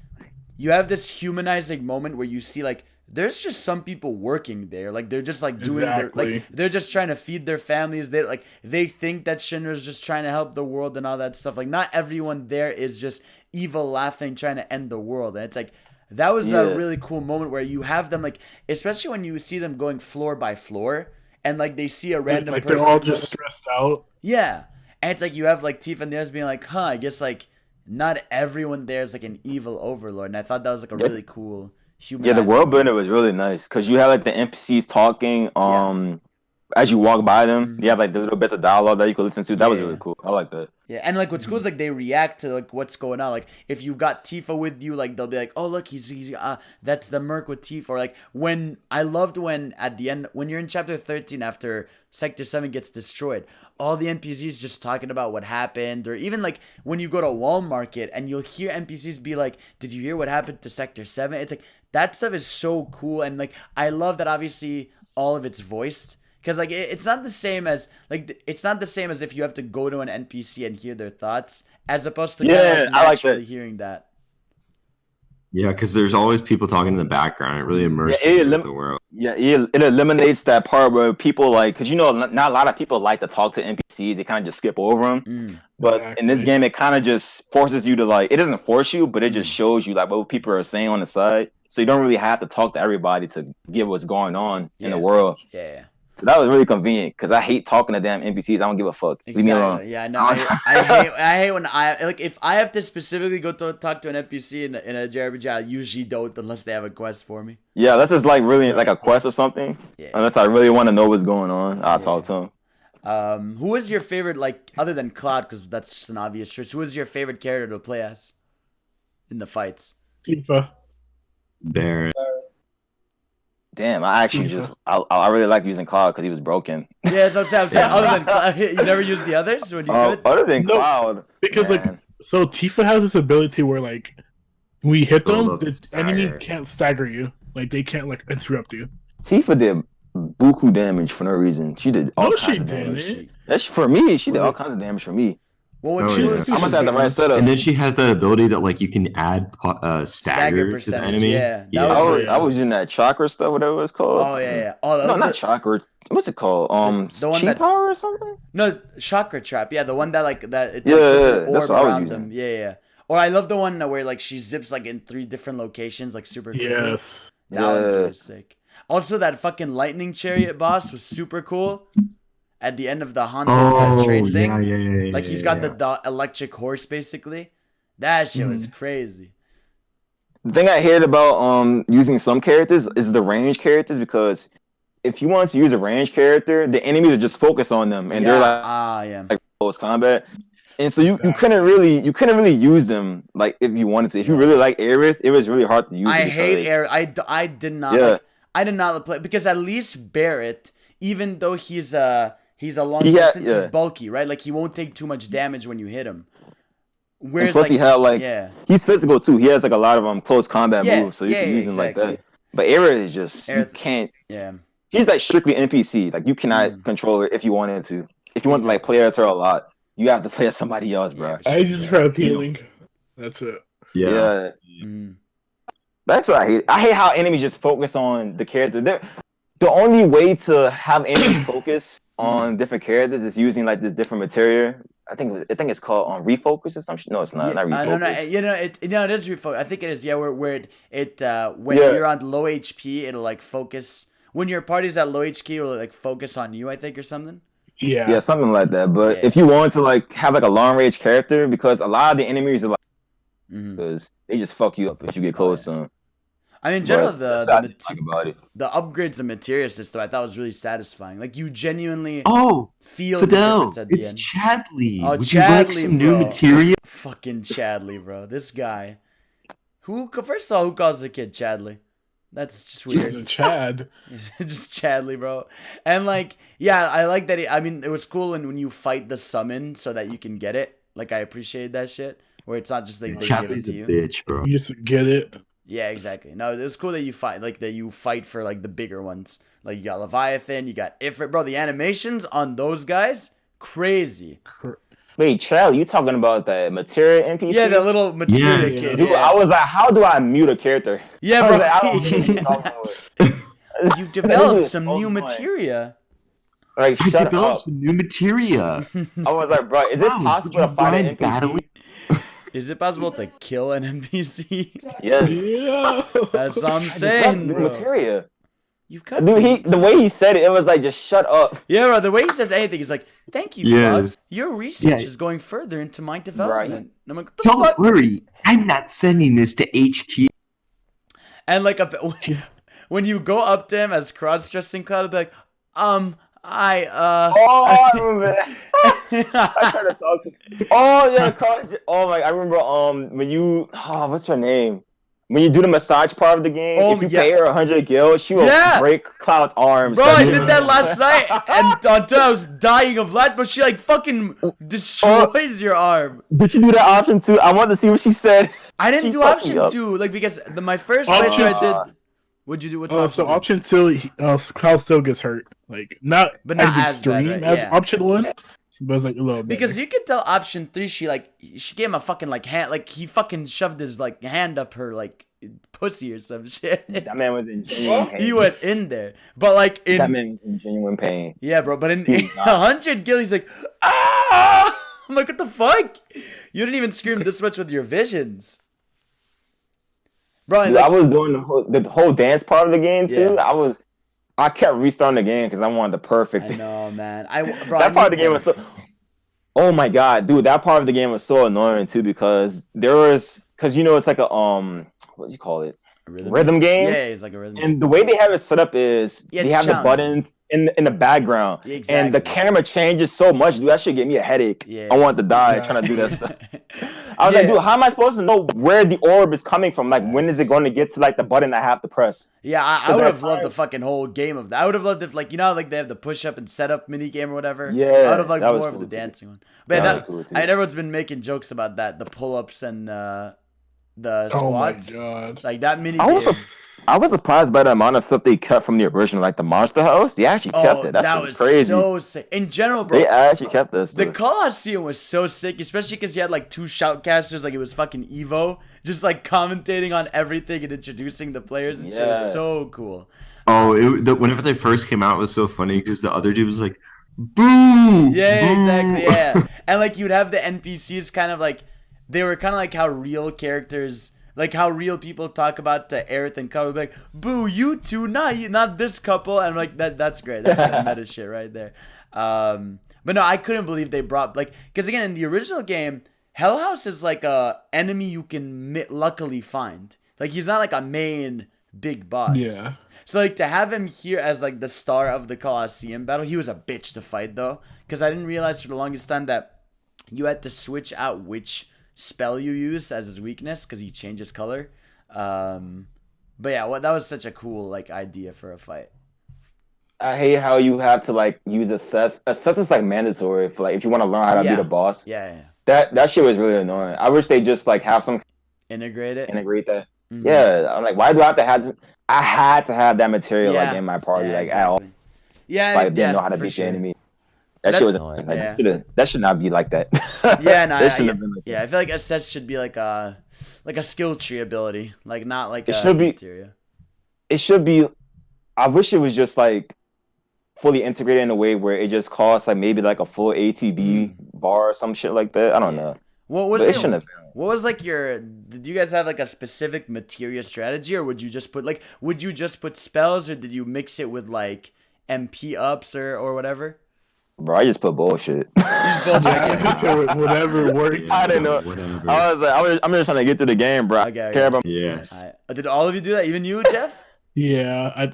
A: you have this humanizing moment where you see like there's just some people working there, like they're just like doing their
D: Exactly.
A: like they're just trying to feed their families. They like they think that Shinra's just trying to help the world and all that stuff. Like not everyone there is just evil laughing trying to end the world. And it's like that was a
E: Yeah.
A: really cool moment where you have them like, especially when you see them going floor by floor and like they see a random
D: like
A: person.
D: they're all just stressed out.
A: Yeah. And it's like you have like Tifa and the others being like, huh, I guess like not everyone there is like an evil overlord. And I thought that was like a really cool human.
E: Yeah, the world building was really nice because you had like the NPCs talking. As you walk by them, you have like the little bits of dialogue that you could listen to. That was really cool. I like that.
A: Yeah, and like what's cool is like they react to like what's going on. Like if you got Tifa with you, like they'll be like, "Oh look, he's that's the merc with Tifa." Or like when I loved when at the end when you're in chapter 13 after Sector 7 gets destroyed, all the NPCs just talking about what happened, or even like when you go to Walmart and you'll hear NPCs be like, "Did you hear what happened to Sector 7?" It's like that stuff is so cool, and like I love that obviously all of it's voiced. Because like it's not the same as like it's not the same as if you have to go to an NPC and hear their thoughts, as opposed to
E: Yeah, I like
A: naturally
E: that.
A: hearing that.
C: Yeah, because there's always people talking in the background. It really immerses
E: Yeah,
C: you with the world.
E: Yeah, it eliminates that part where people like, because you know, not a lot of people like to talk to NPCs. They kind of just skip over them. But in this game, it kind of just forces you to like. It doesn't force you, but it just shows you like what people are saying on the side. So you don't really have to talk to everybody to get what's going on in the world.
A: Yeah.
E: So that was really convenient because I hate talking to damn NPCs. I don't give a fuck. Leave me alone.
A: Yeah, no, I hate when I like if I have to specifically go to talk to an NPC in a JRPG, I usually don't unless they have a quest for me.
E: Yeah, this is like really like a quest or something.
A: Yeah.
E: Unless I really want to know what's going on, I'll talk to them.
A: Who was your favorite, like, other than Cloud, because that's just an obvious choice, who was your favorite character to play as in the fights?
D: Tifa.
C: Baron.
E: Damn, I actually I really like using Cloud because he was broken.
A: Yeah, that's what I'm saying. Other than Cloud, you never used the others when you could?
E: Other than Cloud.
D: Because, so Tifa has this ability where, like, when you hit them, the enemy can't stagger you. Like, they can't, like, interrupt you.
E: Tifa did buku damage for no reason. She did all kinds of damage. That's for me. She did all kinds of damage for me.
A: Well, what she was,
E: I must have the right setup.
C: And then she has that ability that like you can add stagger to the enemy.
A: Yeah,
E: I was using that chakra stuff, whatever it's called.
A: Oh yeah. Oh,
E: no, not chakra. What's it called?
A: The one that
E: power or something?
A: No, chakra trap. Yeah, the one that like that. It,
E: yeah,
A: puts an orb
E: that's what
A: around them. Yeah. Or I love the one where like she zips like in 3 different locations, like super quickly.
D: Yes,
A: that one's really sick. Also, that fucking lightning chariot boss was super cool. At the end of the haunted train thing, like he's got the electric horse basically. That shit was crazy.
E: The thing I hate about using some characters is the range characters, because if you want to use a range character, the enemies are just focused on them and they're like close combat, and so you couldn't really use them like if you wanted to. If you really like Aerith, it was really hard to use.
A: I hate Aerith. I did not. I did not play because at least Barrett, even though he's a long distance, he's bulky, right? Like he won't take too much damage when you hit him. Whereas
E: plus he's physical too. He has like a lot of close combat moves, so you can use him like that. But Aerith is just you can't.
A: Yeah.
E: He's like strictly NPC. Like you cannot control her if you wanted to. If you want to like play as her a lot, you have to play as somebody else, bro.
D: I just have healing. That's it.
E: Yeah. That's what I hate. I hate how enemies just focus on the character. The only way to have enemies focus on different characters is using like this different material. I think it's called refocus or something. No, it's not. Not refocus.
A: No. It is refocus. I think it is. Yeah, where it when you're on low HP, it'll like focus. When your party's at low HP, it'll like focus on you. I think or something.
E: Yeah, something like that. But if you want to like have like a long range character, because a lot of the enemies are like, because they just fuck you up if you get close to them.
A: I mean, in general, the upgrades and materia system I thought was really satisfying. Like you genuinely feel the difference at the end.
C: It's Chadley.
A: Oh,
C: Would
A: Chadley,
C: you like some new materia?
A: Fucking Chadley, bro. This guy. First of all, who calls the kid Chadley? That's just weird.
D: Chad.
A: Just Chadley, bro. And like, yeah, I like that. It was cool when you fight the summon so that you can get it. Like, I appreciate that shit. Where it's not just like they give it to you.
C: Bitch, bro.
D: You just get it.
A: Yeah, exactly. No, it was cool that you fight for like the bigger ones. Like you got Leviathan, you got Ifrit, bro. The animations on those guys, crazy.
E: Wait, Chad, you talking about the materia NPC?
A: Yeah, the little materia kid.
E: Dude, I was like, how do I mute a character?
A: Yeah, bro. You developed some new materia.
E: Like,
C: I developed some new materia.
E: I was like, bro, is it possible to fight an NPC?
A: Is it possible to kill an NPC?
E: Yes.
D: Yeah.
A: That's what I'm saying, bro.
E: Materia.
A: You've got
E: the way he said it, it was like, just shut up.
A: Yeah, bro. The way he says anything, he's like, "Thank you, Bug. Your research is going further into my development."
E: Right.
A: And I'm like,
C: Don't worry, I'm not sending this to HQ.
A: And like, when you go up to him as cross-dressing Cloud, be like,
E: I remember that. I tried to talk to. Oh yeah, I remember. When you, what's her name? When you do the massage part of the game, if you pay her 100 gil, she will break Cloud's arms.
A: Bro, I did that last night, and until I was dying of light, but she like fucking destroys your arm.
E: Did you do that option 2? I wanted to see what she said.
A: I didn't do option 2, like because my first playthrough I did. What'd you do? What's option 2?
D: Option 2, Cloud still gets hurt. Like not as extreme as option 1, but it's like a little bit.
A: Because you could tell option 3, she gave him a fucking like hand, like he fucking shoved his like hand up her like pussy or some shit.
E: That man was in genuine pain.
A: He went in there, but like
E: that man was in genuine pain.
A: Yeah, bro. But in 100 gil, he's like, ah! I'm like, what the fuck? You didn't even scream this much with your visions. Bro,
E: dude, I was doing the whole dance part of the game too. Yeah. I kept restarting the game because I wanted the perfect.
A: I know, man.
E: That part of the game was so. Oh my god, dude! That part of the game was so annoying too because it's like a what do you call it? rhythm game.
A: Yeah, it's like a rhythm.
E: And the way they have it set up is they have the buttons in the background, and the camera changes so much, dude. That shit gave me a headache.
A: Yeah,
E: I want to die trying to do that stuff. I was like, dude, how am I supposed to know where the orb is coming from? Like, when is it going to get to like the button I have to press?
A: Yeah, I would have loved the fucking whole game of that. I would have loved if, like, you know, like they have the push up and setup mini game or whatever.
E: Yeah,
A: I would have liked more
E: cool
A: of the
E: too.
A: dancing one. But everyone's been making jokes about that, the pull ups and the squats.
D: Oh my god!
A: Like that mini game.
E: I was surprised by the amount of stuff they cut from the original, like the Monster House. They actually kept it. That was crazy.
A: So sick. In general, bro,
E: they actually kept this.
A: The Coliseum was so sick, especially because you had like 2 shoutcasters, like it was fucking Evo, just like commentating on everything and introducing the players. And shit. It was so cool.
C: Oh, whenever they first came out, it was so funny because the other dude was like, "Boo!"
A: Yeah,
C: boo.
A: exactly. Yeah, and like you'd have the NPCs kind of like they were kind of like how real characters. Like how real people talk about Aerith and Cub, like, boo, you two, not this couple, and I'm like that's great. That's like meta shit right there. But no, I couldn't believe they brought because again in the original game, Hell House is like a enemy you can luckily find. Like he's not like a main big boss.
D: Yeah.
A: So like to have him here as like the star of the Coliseum battle, he was a bitch to fight though, because I didn't realize for the longest time that you had to switch out which spell you use as his weakness because he changes color. But yeah, that was such a cool like idea for a fight.
E: I hate how you have to like use assess. Assess is like mandatory for like if you want to learn how to beat a boss.
A: Yeah.
E: That shit was really annoying. I wish they just like have some
A: integrate that.
E: Mm-hmm. Yeah, I'm like, why do I have to have? I had to have that material like in my party like at all.
A: Yeah,
E: so I didn't know how to beat the enemy. That shit was annoying. Like, that should not be like that.
A: Yeah, no, I feel like assess should be like a skill tree ability, like not like
E: it should be.
A: Materia.
E: It should be. I wish it was just like fully integrated in a way where it just costs like maybe like a full ATB bar or some shit like that. I don't know.
A: What was like your? Did you guys have like a specific materia strategy, or would you just put spells, or did you mix it with like MP ups or whatever?
E: Bro, I just put bullshit.
D: Whatever works.
E: I didn't know. Whatever. I was like, I'm just trying to get through the game, bro.
A: Okay.
C: Yes.
A: Did all of you do that? Even you, Jeff?
D: Yeah.
B: I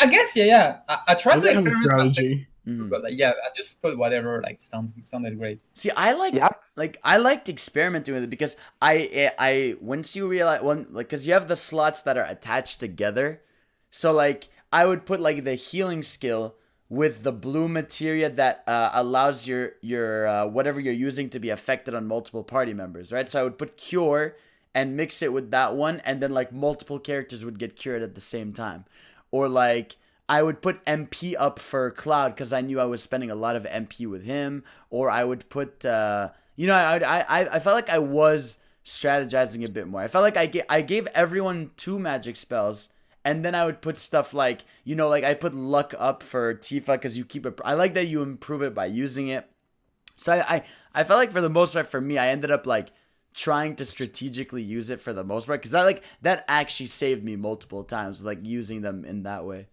B: guess yeah. I tried to experiment
D: strategy.
B: But like, I just put whatever like sounded great.
A: See, I liked experimenting with it because I once you realize because you have the slots that are attached together, so like I would put like the healing skill with the blue materia that allows your whatever you're using to be affected on multiple party members, right? So I would put cure and mix it with that one, and then like multiple characters would get cured at the same time, or like I would put MP up for Cloud because I knew I was spending a lot of MP with him, or I would put I felt like I was strategizing a bit more. I felt like I gave everyone 2 magic spells. And then I would put stuff like, like I put luck up for Tifa because you keep it. I like that you improve it by using it. So I felt like for the most part for me, I ended up like trying to strategically use it for the most part because that actually saved me multiple times, like using them in that way.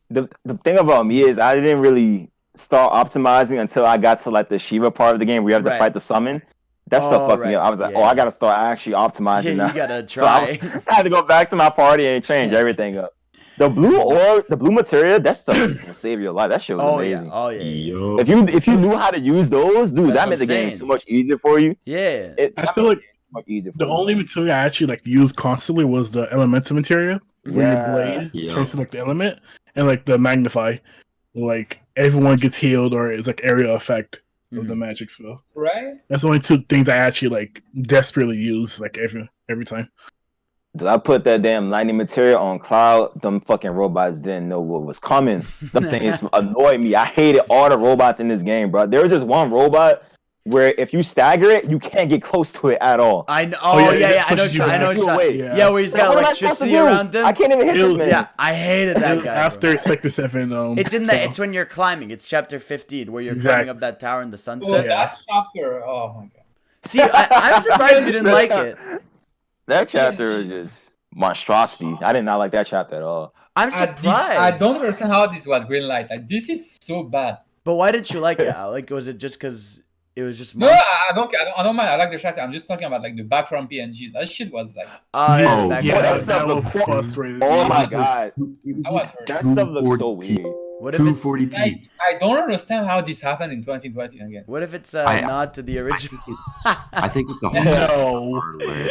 E: The thing about me is I didn't really start optimizing until I got to like the Shiva part of the game where you have to fight the summon. That stuff fucked me up. I was like, I gotta start actually optimizing now.
A: You gotta try.
E: So I had to go back to my party and change everything up. The blue materia, that stuff will save your life. That shit was amazing.
A: Oh yeah.
E: If you knew how to use those, dude, that made the game so much easier for you.
A: Yeah.
D: I feel like much easier the only materia I actually like used constantly was the elemental materia, where your blade turns to like the element, and like the magnify, like everyone gets healed or it's like area effect. Of the magic spell,
B: right?
D: That's the only 2 things I actually like desperately use like every time.
E: Dude, I put that damn lightning material on Cloud. Them fucking robots didn't know what was coming. Them things annoyed me. I hated all the robots in this game, bro. There was this one robot where if you stagger it, you can't get close to it at all.
A: I know. I know. Yeah, where he's got electricity around him.
E: I can't even hit this man.
A: Yeah, I hated that guy.
D: After Sector 7,
A: it's when you're climbing. It's chapter 15 where you're climbing up that tower in the sunset.
B: Oh, that chapter. Oh my god.
A: See, I'm surprised you didn't like it.
E: That chapter is just monstrosity. I did not like that chapter at all.
A: I'm surprised.
B: I don't understand how this was green light. Like, this is so bad.
A: But why didn't you like it? Like, was it just because It was just
B: No, I don't mind. I like the shot. I'm just talking about like the background PNG. That shit was like.
A: Oh yeah, the
C: Oh,
A: background.
E: yeah,
D: that
E: that
D: was
E: stuff
D: frustrating.
E: Oh my god,
B: I was hurt.
E: that stuff looks so
C: 240p.
E: weird.
A: What if it's
C: 240p.
B: I don't understand how this happened in 2020 again.
A: What if it's a nod to the original?
C: I think it's a hardware.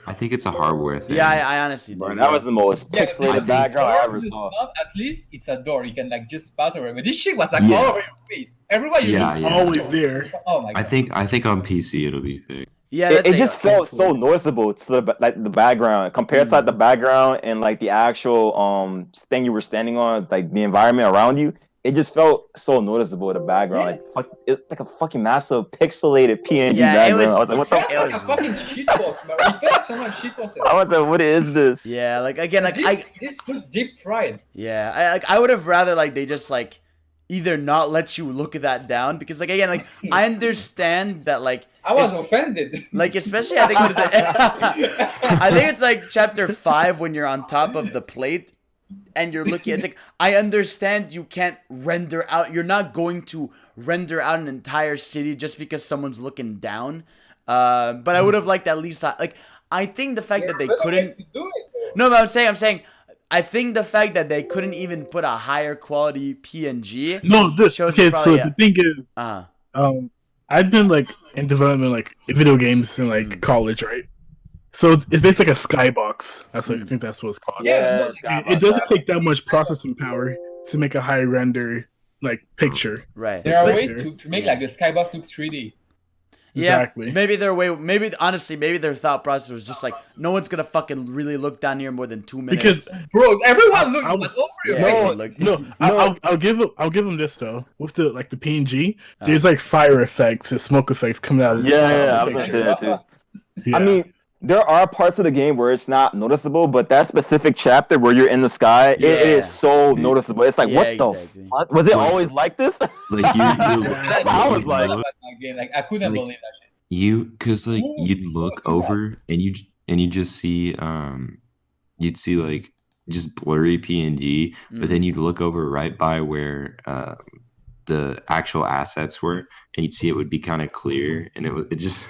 C: I think it's a hardware thing.
A: Yeah, I honestly do.
E: Bro, that was the most pixelated background I ever saw.
B: At least it's a door. You can like just pass over. But this shit was like all over your face. Everywhere you look,
D: always there.
B: Oh my god.
C: I think on PC it'll be fixed.
A: Yeah,
E: It just felt so noticeable to the background compared to like the background and like the actual thing you were standing on, like the environment around you. It just felt so noticeable, the background.
B: Yes.
E: It's like a fucking massive pixelated PNG
A: Yeah,
E: background.
A: it was-
E: I was like, what the
B: It felt like a fucking shitpost, but it felt like someone shitposted.
E: I was like, what is this?
A: Yeah, like again, like
B: This was deep fried.
A: yeah, I would have rather like they just like either not let you look at that down because like again like I understand that like
B: I was offended.
A: like especially I think what is it? I think it's like chapter 5 when you're on top of the plate and you're looking. It's like I understand you can't render out. You're not going to render out an entire city just because someone's looking down. But I would have liked at least like I think the fact that they couldn't. No, but I'm saying. I think the fact that they couldn't even put a higher quality PNG.
D: No, this
A: shows
D: okay.
A: probably,
D: So the thing is, I've been like in development, like video games in like college, right? So it's basically like a skybox. That's what I think that's what it's called.
B: Yeah,
D: It doesn't take that much processing power to make a high render like picture.
A: Right.
B: There are ways to make like the skybox look 3D.
A: Yeah,
D: Exactly.
A: maybe honestly, maybe their thought process was just like, no one's gonna fucking really look down here more than 2 minutes.
D: Because
B: Bro, everyone looked was over your
A: Yeah,
B: face.
D: I'll give them this though. With the like the PNG, there's like fire effects and smoke effects coming out of the
E: I was gonna
D: picture.
E: say that too.
D: Yeah.
E: I mean, there are parts of the game where it's not noticeable, but that specific chapter where you're in the sky, it is so noticeable. It's like,
A: Yeah,
E: what
A: exactly.
E: the fuck? Was it always like this?
C: Like you
E: I was like,
B: I couldn't believe that shit.
C: because like you'd look over and you just see you'd see like just blurry PNG, but then you'd look over right by where the actual assets were, and you'd see it would be kind of clear, and it just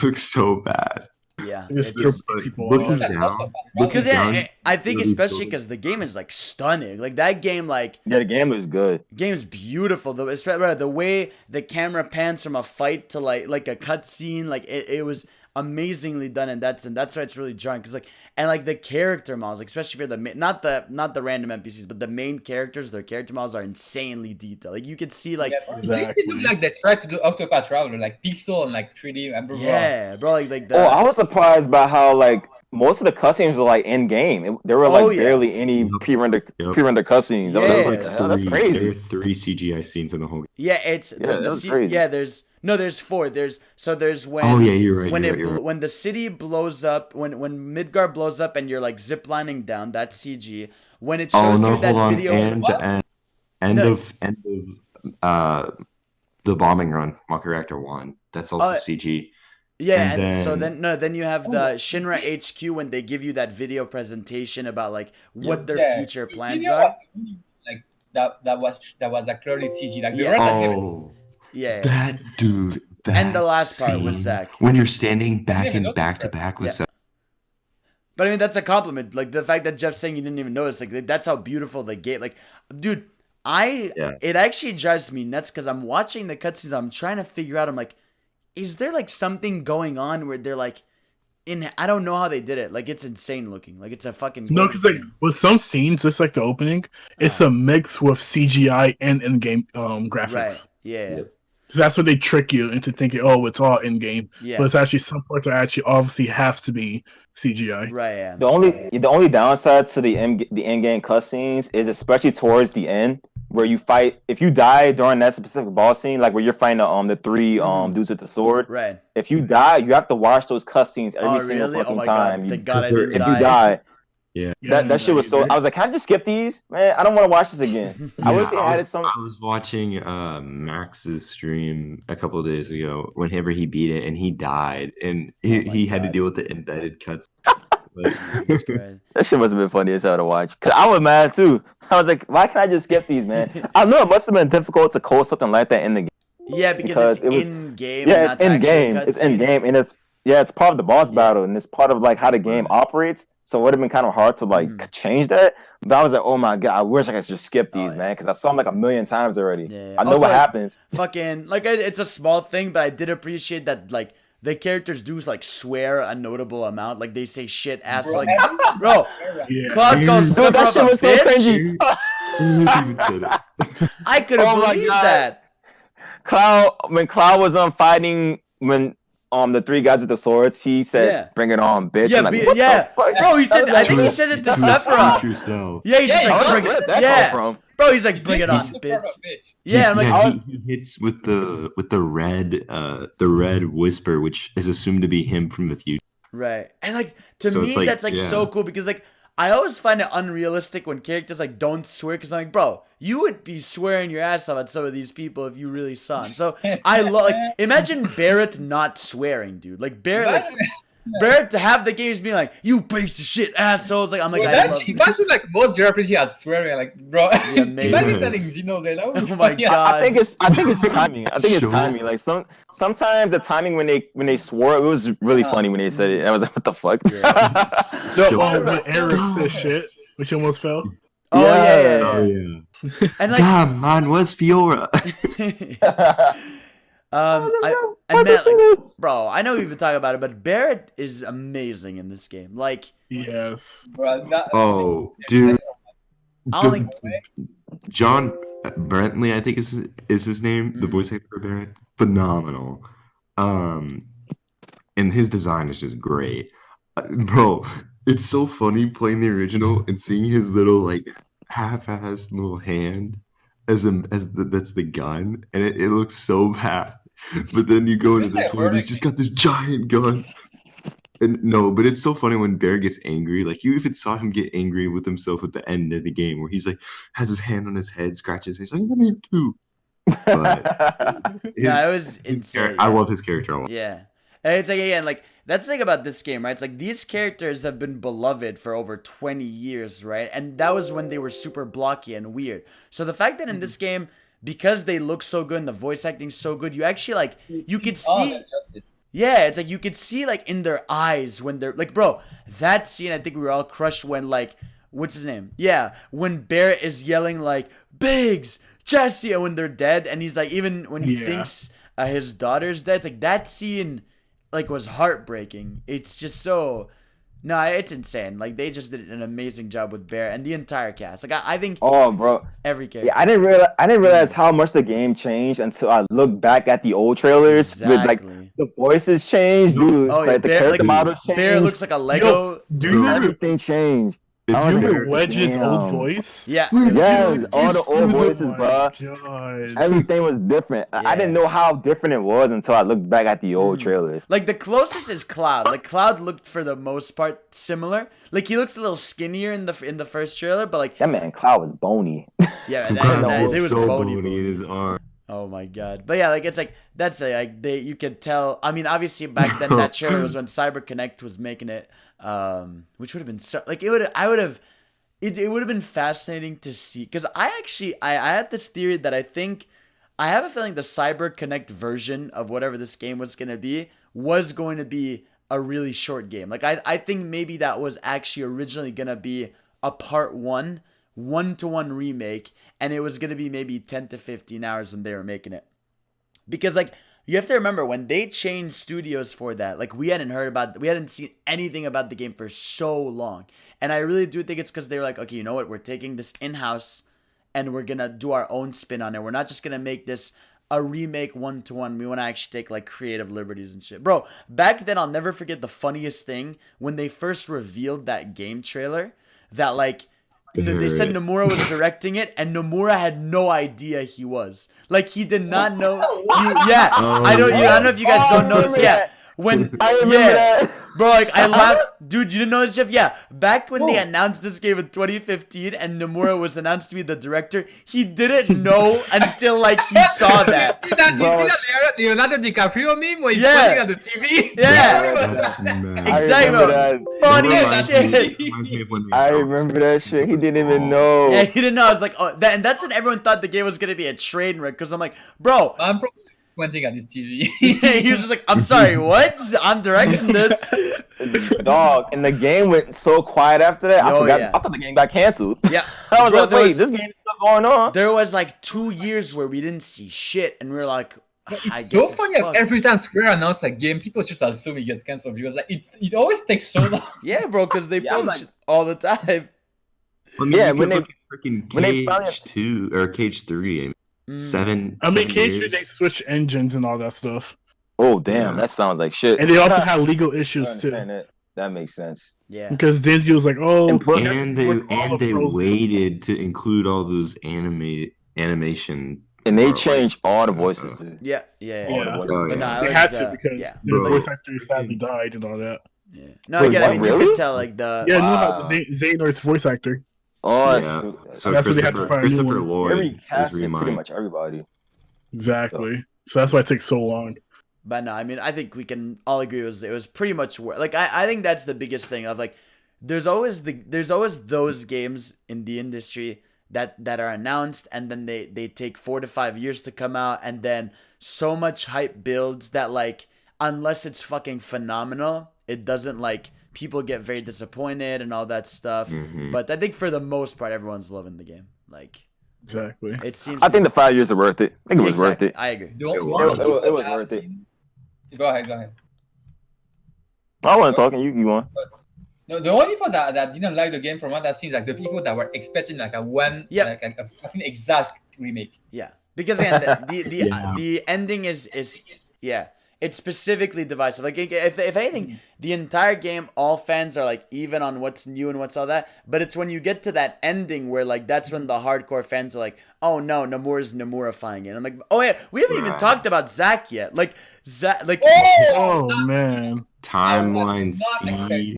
C: looks so bad.
A: Yeah,
D: Just
A: it's-
D: throw people
C: looking
D: off.
C: down,
A: because
C: down,
A: I think
C: really
A: especially
C: good.
A: because the game is like stunning. Like that game, like
E: yeah, the game was good.
A: game's beautiful. The way the camera pans from a fight to like a cutscene, like it was amazingly done, and that's why it's really jarring. Because like and like the character models, like, especially for the not the random NPCs, but the main characters, their character models are insanely detailed. Like you could see like
B: It looked like they tried to do Octopath Traveler, like pixel and like 3D.
A: yeah, bro, like the,
E: I was surprised by how like most of the cutscenes were like in game. There were like barely any pre-render cutscenes. I was like, what the hell? That's crazy.
C: There are 3 CGI scenes in the whole game.
A: yeah, it's
E: that's crazy.
A: yeah. There's 4. There's when
C: Oh yeah, you're right.
A: when the city blows up, when Midgar blows up and you're like ziplining down, that's CG. When it shows you that video,
C: end of the bombing run, Monkey Reactor 1. That's also CG.
A: yeah,
C: and
A: and so
C: then-
A: then you have the Shinra HQ when they give you that video presentation about like what their future plans are.
B: Like that was like clearly CG. Like the rest was given.
C: Oh,
A: Yeah,
C: that dude.
A: and the last part
C: scene,
A: was Zach.
C: when you're standing back
B: even
C: and back to back with
A: Yeah.
C: Zach.
A: But I mean, that's a compliment. Like the fact that Jeff's saying you didn't even notice, like that's how beautiful the game. Like, dude, it actually drives me nuts because I'm watching the cutscenes. I'm trying to figure out. I'm like, is there like something going on where they're like, I don't know how they did it. Like it's insane looking. Like it's a fucking
D: No, because like with some scenes, just like the opening, it's a mix with CGI and in-game graphics.
A: right. Yeah.
D: So that's what they trick you into thinking, oh, it's all in-game.
A: Yeah.
D: But it's actually some parts are actually obviously have to be CGI.
A: Right. Yeah.
E: The only downside to the in-game cutscenes is especially towards the end where you fight. If you die during that specific boss scene, like where you're fighting the 3 dudes with the sword,
A: Right.
E: if you die, you have to watch those cutscenes every single
A: really?
E: fucking
A: Oh my
E: time.
A: god! Thank God I didn't
E: If
A: die.
E: you die,
C: Yeah.
E: that shit was so. I was like, can I just skip these, man? I don't want to watch this again. I wish they added some.
C: I was watching Max's stream a couple of days ago whenever he beat it and he died and he had to deal with the embedded cuts.
A: Jesus Christ.
E: That shit must have been funny as hell to watch. Cause I was mad too. I was like, why can't I just skip these, man? I know it must have been difficult to code something like that in the game.
A: Yeah, because it's in game.
E: Yeah, it's in game. It's in game, and it's part of the boss battle, and it's part of like how the game operates. So it would have been kind of hard to like change that. But I was like, oh my god, I wish I could just skip these, man, because I saw them like a million times already.
A: Yeah.
E: I know
A: also,
E: what happens.
A: Fucking like it's a small thing, but I did appreciate that like the characters do like swear a notable amount. Like they say shit, ass, like bro. Cloud calls Summer
E: that shit was so
A: bitch.
E: cringy.
A: I couldn't believe that.
E: When Cloud was fighting when the three guys with the swords, he says, "Bring it on, bitch."
A: Yeah,
E: like, what the fuck?
A: Bro, he said. I think he said it to Sephiroth. Yeah, he's just like, bring it. Yeah, bro, he's like, bring it on, bitch. Yeah, I'm like,
C: he hits with the red whisper, which is assumed to be him from the future.
A: Right, and like to me, that's like so cool because like I always find it unrealistic when characters like don't swear because I'm like, bro, you would be swearing your ass off at some of these people if you really saw them. So I love like imagine Barrett not swearing, dude. Like Barrett, Barrett to have the games being like, you piece of shit assholes. Like I'm like,
B: imagine like most JRPG had swearing like, bro.
A: Yeah,
B: imagine telling Xeno there.
A: Oh my god.
E: I think it's timing. I think it's timing. Like sometimes the timing when they swore, it was really funny when they said it. I was like, what the fuck?
D: The Eric said shit, which almost fell.
A: Oh yeah.
C: And like, damn man, where's Fiora?
A: And man, like, bro, I know we've been talking about it, but Barrett is amazing in this game. Like,
D: yes,
C: bro. Dude,
A: I don't think
C: John Brentley, I think is his name, the voice actor for Barrett, phenomenal. And his design is just great, bro. It's so funny playing the original and seeing his little like half-assed little hand that's the gun, and it looks so bad. But then you go into this one, he's just got this giant gun. And no, but it's so funny when Bear gets angry. Like you even saw him get angry with himself at the end of the game, where he's like has his hand on his head, scratches. He's like, "I need to." But
A: it was insane.
C: I love his character a lot.
A: Yeah, and it's like again, like that's the thing about this game, right? It's like these characters have been beloved for over 20 years, right? And that was when they were super blocky and weird. So the fact that in this game, because they look so good and the voice acting's so good, you actually like you could see. Yeah, it's like you could see like in their eyes when they're like, bro, that scene I think we were all crushed when like what's his name? Yeah, when Barrett is yelling like Biggs, Jesse, and when they're dead, and he's like even when he thinks his daughter's dead, it's like that scene like was heartbreaking. It's just so it's insane. Like they just did an amazing job with Bear and the entire cast. Like I think
E: bro,
A: every character.
E: Yeah, I didn't realize how much the game changed until I looked back at the old trailers with like the voices changed, dude. Like the character models changed.
A: Bear looks like a Lego.
D: Dude,
E: everything changed.
D: Do you remember Wedge's old voice?
A: Yeah.
E: Yeah, all the old voices, bro.
D: God.
E: Everything was different. I didn't know how different it was until I looked back at the old trailers.
A: Like the closest is Cloud. Like Cloud looked for the most part similar. Like he looks a little skinnier in the first trailer, but like
E: that man Cloud was bony.
A: Yeah, it was
C: so
A: bony
C: in his arm.
A: Oh my god. But yeah, like it's like that's like you could tell. I mean, obviously back then that trailer was when Cyber Connect was making it. Which would have been so like it would have been fascinating to see because I had this theory that I have a feeling the Cyber Connect version of whatever this game was going to be a really short game. Like I think maybe that was actually originally going to be a part 1-to-1 remake, and it was going to be maybe 10 to 15 hours when they were making it. Because like you have to remember when they changed studios for that, like we hadn't seen anything about the game for so long. And I really do think it's because they were like, okay, you know what? We're taking this in-house and we're going to do our own spin on it. We're not just going to make this a remake 1-to-1. We want to actually take like creative liberties and shit. Bro, back then I'll never forget the funniest thing when they first revealed that game trailer that like they said Nomura was directing it, and Nomura had no idea he was. Like he did not know. I don't know if you guys don't know this. Yeah, when
E: I remember that.
A: Bro, like I laughed, dude. You didn't know this, Jeff? Yeah, back when they announced this game in 2015, and Nomura was announced to be the director, he didn't know until like he saw that.
B: You see that Leonardo DiCaprio meme where he's pointing at the TV?
A: Yeah, exactly. Funny as shit.
E: I remember that shit. He didn't even know.
A: Yeah, he didn't know. I was like, and that's when everyone thought the game was gonna be a train wreck. Because I'm like, bro.
B: squinting at his TV.
A: He was just like, I'm sorry, what? I'm directing this.
E: Dog, and the game went so quiet after that. I forgot. I thought the game got canceled.
A: Yeah.
E: I was like, wait, this game's still going on?
A: There was like 2 years where we didn't see shit, and we were like,
B: it's so funny. Like, every time Square announced a game, people just assume it gets canceled because like it always takes so long.
A: Yeah, bro, because they post shit all the time.
C: I mean, when they Cage 2 or Cage 3, seven.
D: I mean, Cage 3 they switched engines and all that stuff.
E: Oh damn, that sounds like shit.
D: And they also had legal issues too.
E: That makes sense.
A: Yeah,
D: because Disney was like, "Oh,"
C: and they waited to include all those animation,
E: and they changed all the voices.
A: Yeah. But no,
D: they had to because the voice actors sadly died and all that.
A: Yeah. No, again, I mean, you could tell like the
D: Xehanort's voice actor.
E: Oh,
C: yeah. So that's what they have to find. Christopher Lloyd is
E: pretty much everybody.
D: Exactly. So that's why it takes so long.
A: But no, I mean, I think we can all agree it was pretty much like I think that's the biggest thing of like there's always those games in the industry that are announced and then they take 4 to 5 years to come out, and then so much hype builds that like unless it's fucking phenomenal, it doesn't like people get very disappointed and all that stuff. But I think for the most part everyone's loving the game. Like
D: exactly.
A: It seems
E: I think the 5 years are worth it. I think it was worth it.
A: I agree.
E: It was worth it.
B: Go ahead.
E: I wasn't talking. You want?
B: No, the only people that didn't like the game from what that seems like the people that were expecting like a fucking exact remake.
A: Yeah, because again, the ending is it's specifically divisive. Like if anything, the entire game, all fans are like even on what's new and what's all that. But it's when you get to that ending where like that's when the hardcore fans are like, oh no, Nomura's Nomurifying it. I'm like, oh yeah, we haven't even talked about Zack yet. Like Zack, like
D: oh man,
C: timeline C.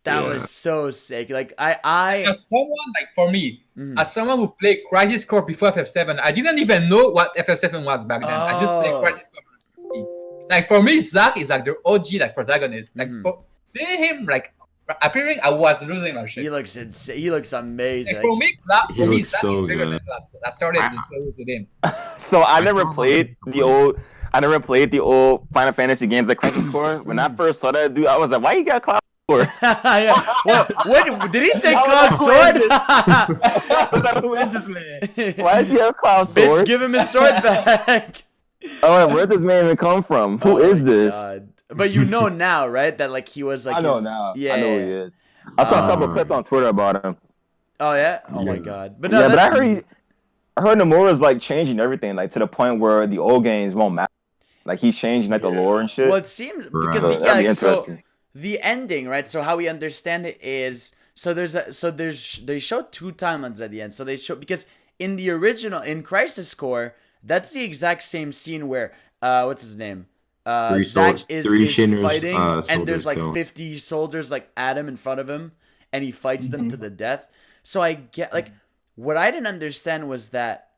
A: That was so sick. Like I
B: as someone like for me, as someone who played Crisis Core before FF7, I didn't even know what FF7 was back then. I just played Crisis Core. Like for me, Zack is like the OG like protagonist. Like seeing him like appearing, I was losing my shit.
A: He looks insane. He looks amazing.
B: Like, for me, Zack is bigger than Vlad. I started the series with him.
E: So I never played the old Final Fantasy games like Crisis Core. When I first saw that dude, I was like, why you got Cloud Sword?
A: Yeah. Well, what did he take Cloud Sword?
E: I was like, who is this man? Why does he have Cloud Sword?
A: Bitch, give him his sword back.
E: Oh, where did this man even come from? Who is this?
A: God. But you know now, right? That like he was like
E: I know now.
A: Yeah,
E: I know who he is. I saw a couple clips on Twitter about him.
A: Oh yeah? Oh my God. But no,
E: yeah, but I heard Nomura's like changing everything, like to the point where the old games won't matter. Like he's changing like the lore and shit.
A: Well, it seems because so the ending, right? So how we understand it is they show 2 timelines at the end. So they show because in the original in Crisis Core, that's the exact same scene where what's his name? Zack is fighting and there's like 50 soldiers like at him in front of him and he fights them to the death. So I get like what I didn't understand was that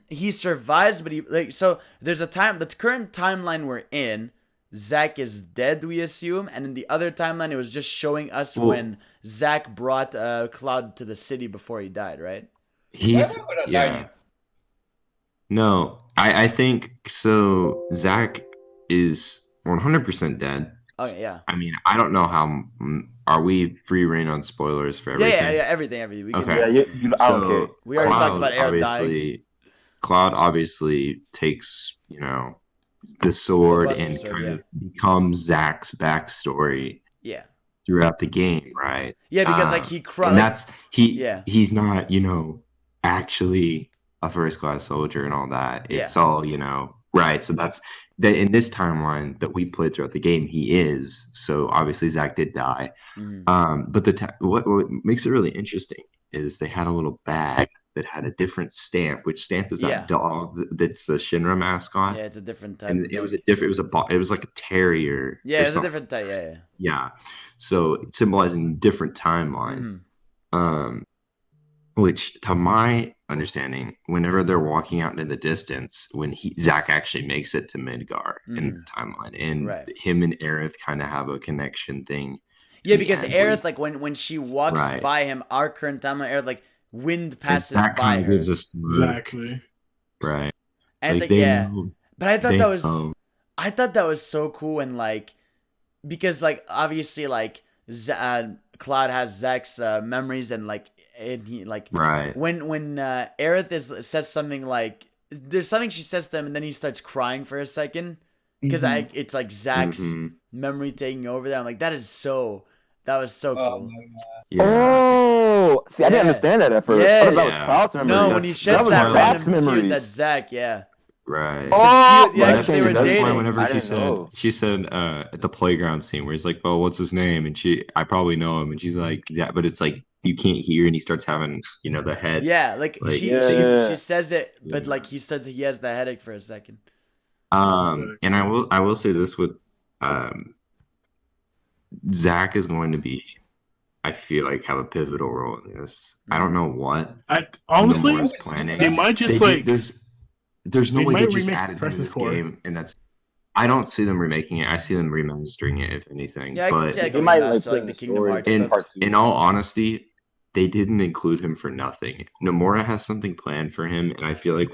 A: he survives, but he like so there's a time the current timeline we're in, Zack is dead, we assume, and in the other timeline it was just showing us when Zack brought Cloud to the city before he died, right?
C: No, I think so. Zack is 100% dead.
A: Oh yeah.
C: I mean, I don't know how. Are we free reign on spoilers for everything?
A: Yeah, everything. We
C: okay.
E: I don't care.
A: We already talked about Aerith dying.
C: Cloud obviously takes, the sword and kind of becomes Zack's backstory.
A: Yeah.
C: Throughout the game, right?
A: Yeah, because like he cried.
C: And that's he's not, actually a first class soldier and all that. It's all, right. So that's that in this timeline that we played throughout the game, he is. So obviously Zack did die. But what makes it really interesting is they had a little bag that had a different stamp. Which stamp is that dog that's the Shinra mascot?
A: Yeah, it's a different type.
C: And it was like a terrier.
A: Yeah, it's a different type.
C: Yeah. So symbolizing different timeline. Which, to my understanding, whenever they're walking out into the distance, when Zack actually makes it to Midgar in the timeline, and him and Aerith kind of have a connection thing.
A: Yeah, because Aerith, like when she walks by him, our current timeline, Aerith, like wind passes by her.
C: Gives us
D: exactly.
C: Right.
A: And
C: like
A: it's like, But I thought that was so cool, and like, because like obviously like Cloud has Zach's memories, and like, and he like
C: Right.
A: when Aerith says something like, there's something she says to him, and then he starts crying for a second because it's like Zach's memory taking over there. I'm like, that was so cool.
C: Yeah.
E: Oh, see, I didn't understand that at first. I thought that was Cloud's memory.
A: No, when he sheds that
E: Zach's
A: random tear,
E: memories.
A: that's Zach. Yeah.
C: Right.
E: Oh,
A: Yeah,
C: that's,
A: they were
C: that's
A: dating.
C: why whenever
E: I
C: she
E: didn't
C: said at the playground scene where he's like, "Well, what's his name?" and I probably know him, and she's like, "Yeah," but it's like you can't hear, and he starts having the head.
A: Yeah, like she says it, but like he has the headache for a second.
C: And I will say this with Zach is going to be, I feel like, have a pivotal role in this. I don't know what.
D: Honestly,
C: Nomura's planning.
D: They might just
C: there's no way
D: might
C: they just
D: remake
C: added him to
D: Crisis
C: this
D: Core.
C: game, and that's. I don't see them remaking it. I see them remastering it, if anything.
A: Yeah, I
C: but
A: can see like
E: They might, like,
A: remaster, like the
E: put
A: Kingdom Hearts
E: in
A: stuff.
E: part 2.
C: in all honesty, they didn't include him for nothing. Nomura has something planned for him, and I feel like,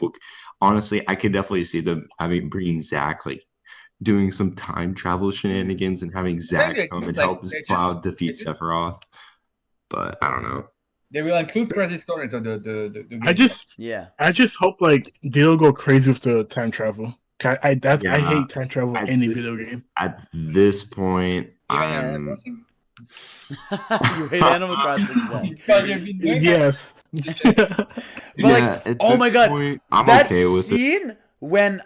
C: honestly, I could definitely see them bringing Zach, like, doing some time travel shenanigans and having Zach come and help Cloud defeat Sephiroth. But I don't know.
B: They will include Crisis Core into the game.
D: I just hope like they'll go crazy with the time travel. I hate time travel in any video game.
C: At this point,
B: You
A: hate Animal Crossing, Zach.
D: Yes.
A: But like, oh my god,
C: point, I'm
A: that
C: okay with
A: scene when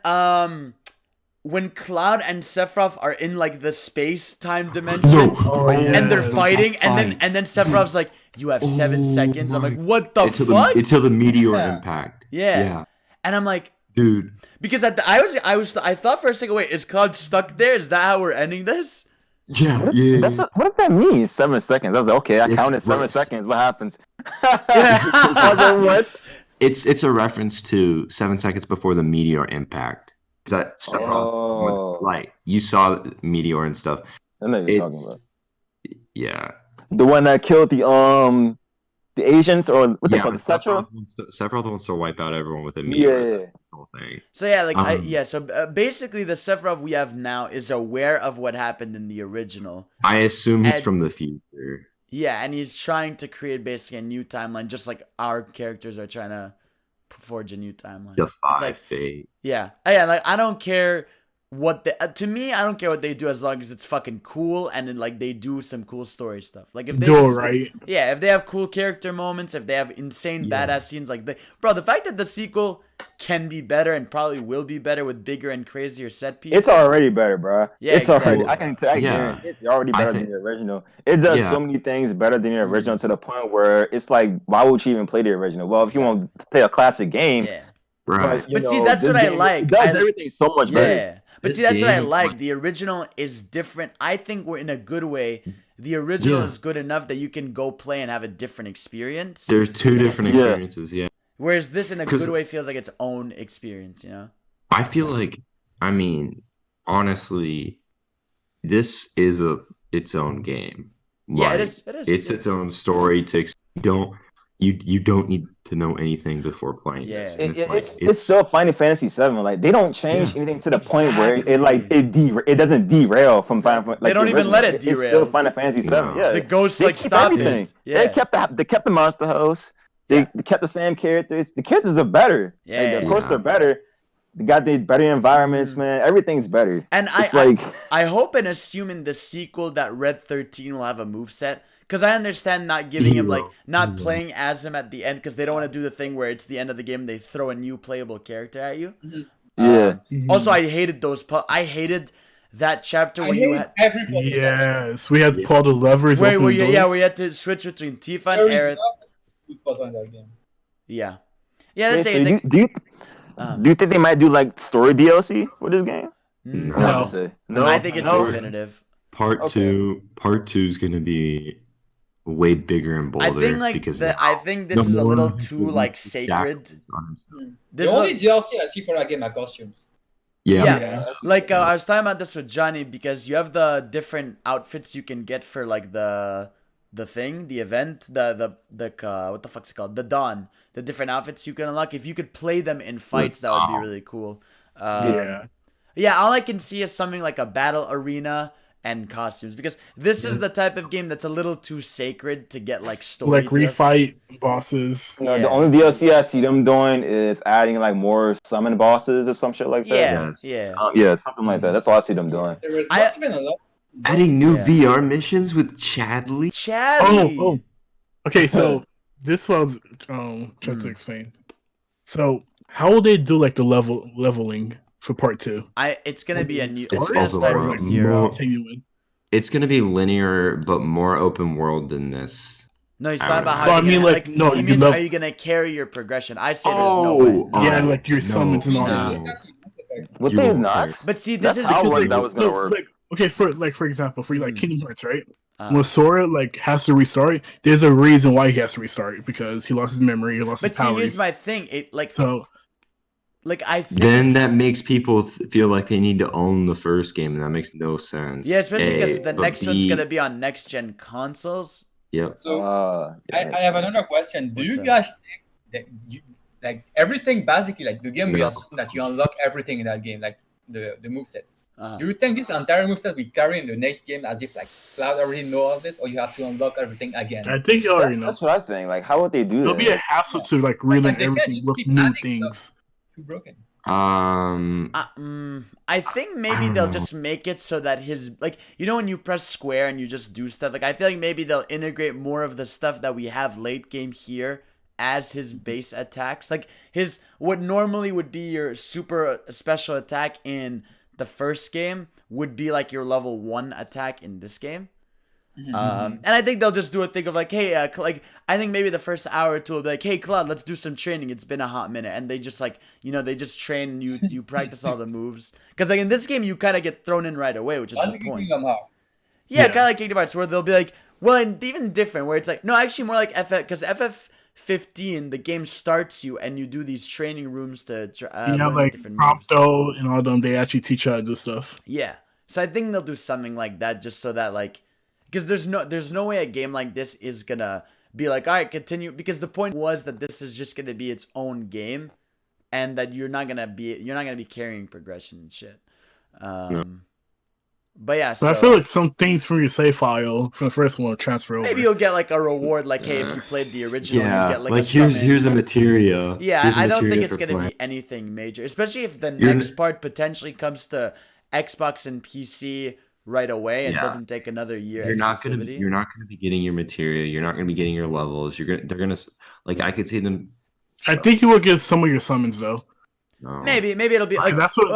A: Cloud and Sephiroth are in like the space-time dimension and they're fighting, and then Sephiroth's like, "You have 7 seconds." I'm like, "What the fuck?"
C: Until the meteor impact.
A: Yeah. And I'm like,
C: dude,
A: because I thought for a second, wait, is Cloud stuck there? Is that how we're ending this?
C: Yeah.
E: What did that mean? 7 seconds. I was like, okay, I counted 7 seconds. What happens? What?
C: It's a reference to 7 seconds before the meteor impact. That Sephiroth, like, you saw meteor and stuff.
E: I know what you're talking about.
C: Yeah.
E: The one that killed the Asians, or what they call the Sephiroth?
C: Sephiroth wants to wipe out everyone with a meteor.
E: Yeah.
C: Whole thing.
A: So yeah, like So basically, the Sephiroth we have now is aware of what happened in the original.
C: I assume he's from the future.
A: Yeah, and he's trying to create basically a new timeline, just like our characters are trying to forge a new timeline.
C: Defy fate.
A: Yeah, like I don't care what to me, I don't care what they do as long as it's fucking cool, and then like they do some cool story stuff. Like if they if they have cool character moments, if they have insane badass scenes, like the fact that the sequel can be better and probably will be better with bigger and crazier set pieces.
E: It's already better, bro.
A: Yeah,
E: it's
A: exactly.
E: already. I can tell you, it's already better than the original. It does so many things better than the original to the point where it's like, why would you even play the original? Well, if you want to play a classic game,
C: right?
A: But see, that's what I like.
E: It does everything so much better.
A: Yeah. But see, that's what I like. The original is different. I think we're in a good way. The original is good enough that you can go play and have a different experience.
C: There's two different experiences,
A: Whereas this, in a good way, feels like its own experience, you know?
C: I feel like, I mean, honestly, this is its own game.
A: Yeah, it is.
C: It's its own story. You don't need to know anything before playing this.
E: It's still Final Fantasy 7. Like, they don't change anything to the point where it doesn't derail from Final Fantasy. Like,
A: they don't even let it derail.
E: It's still Final Fantasy 7. Yeah,
A: the ghosts like stop
E: everything.
A: It. Yeah.
E: They kept the monster house. They kept the same characters. The characters are better. Of course, they're better. They got the better environments, man. Everything's better.
A: And I hope and assume in the sequel that Red 13 will have a moveset. Because I understand not giving him, like, not playing as him at the end, because they don't want to do the thing where it's the end of the game and they throw a new playable character at you. Also, I hated I hated that chapter where you had...
D: Yes, we had Paul the levers.
A: Where you had to switch between Tifa and Aerith. Yeah, that's it.
E: Do you think they might do, like, story DLC for this game?
A: No. I think it's definitive.
C: Part two is going to be way bigger and bolder.
A: I think this is a little too like sacred.
B: The only DLC I see for that game are costumes.
A: Like I was talking about this with Johnny because you have the different outfits you can get for like the event, the what the fuck's it called? The Dawn. The different outfits you can unlock. If you could play them in fights, that would be really cool. Yeah, all I can see is something like a battle arena and costumes, because this is the type of game that's a little too sacred to get like story.
D: Like refight bosses.
E: You know, the only DLC I see them doing is adding like more summon bosses or some shit like that. Yeah, something like that. That's all I see them doing.
B: There was not even a lot.
C: Adding new VR missions with Chadley.
A: Oh.
D: Okay, so this was trying to explain. So how will they do like the leveling for part 2?
A: It's gonna be a new.
C: It's
A: gonna start from 0.
C: It's gonna be linear, but more open world than this.
A: No, he's talking about how. He means are you gonna carry your progression? I say there's no way.
D: Yeah, like your summons and all that.
E: Would they not?
A: But see, this is
E: how that was gonna work.
D: Okay, for example, for like Kingdom Hearts, right? When Sora like has to restart, there's a reason why he has to restart, because he lost his memory, he lost his powers.
A: But see, here's my thing. I think
C: then that makes people feel like they need to own the first game, and that makes no sense.
A: Yeah, especially because the next one's gonna be on next gen consoles.
C: Yep.
B: So I have another question. Do you guys think that like everything basically like the game we assume that you unlock everything in that game, like the movesets? Do you think this entire moveset we carry in the next game as if like Cloud already know all this, or you have to unlock everything again?
D: I think you already know.
E: That's what I think. Like, how would they do that?
D: It'll be a hassle to like relearn everything with new things.
B: Too broken.
A: I think maybe they'll just make it so that his like when you press square and you just do stuff. Like I feel like maybe they'll integrate more of the stuff that we have late game here as his base attacks. Like his what normally would be your super special attack in the first game would be like your level 1 attack in this game. And I think they'll just do a thing of like, hey, I think maybe the first hour or two will be like, hey, Claude, let's do some training. It's been a hot minute, and they just like, they just train and you practice all the moves. Because like in this game, you kind of get thrown in right away, which is the point. Yeah, kind of like Kingdom Hearts, where they'll be like, well, and even different, where it's like, no, actually more like FF, because FF15, the game starts you and you do these training rooms to learn like different moves.
D: Prompto and all them, they actually teach you how to do stuff.
A: Yeah, so I think they'll do something like that just so that like. Because there's no way a game like this is gonna be like, all right, continue. Because the point was that this is just gonna be its own game, and that you're not gonna be carrying progression and shit. But yeah,
D: I feel like some things from your save file from the first one will transfer over.
A: Maybe you'll get like a reward, like hey, if you played the original, you get like a
C: here's a materia.
A: Yeah, I don't think it's gonna be anything major, especially if the next part potentially comes to Xbox and PC right away and doesn't take another year.
C: You're not gonna be getting your materia. You're not gonna be getting your levels. They're gonna like I could see them.
D: I think you will get some of your summons though.
A: No. Maybe it'll be like
D: that's what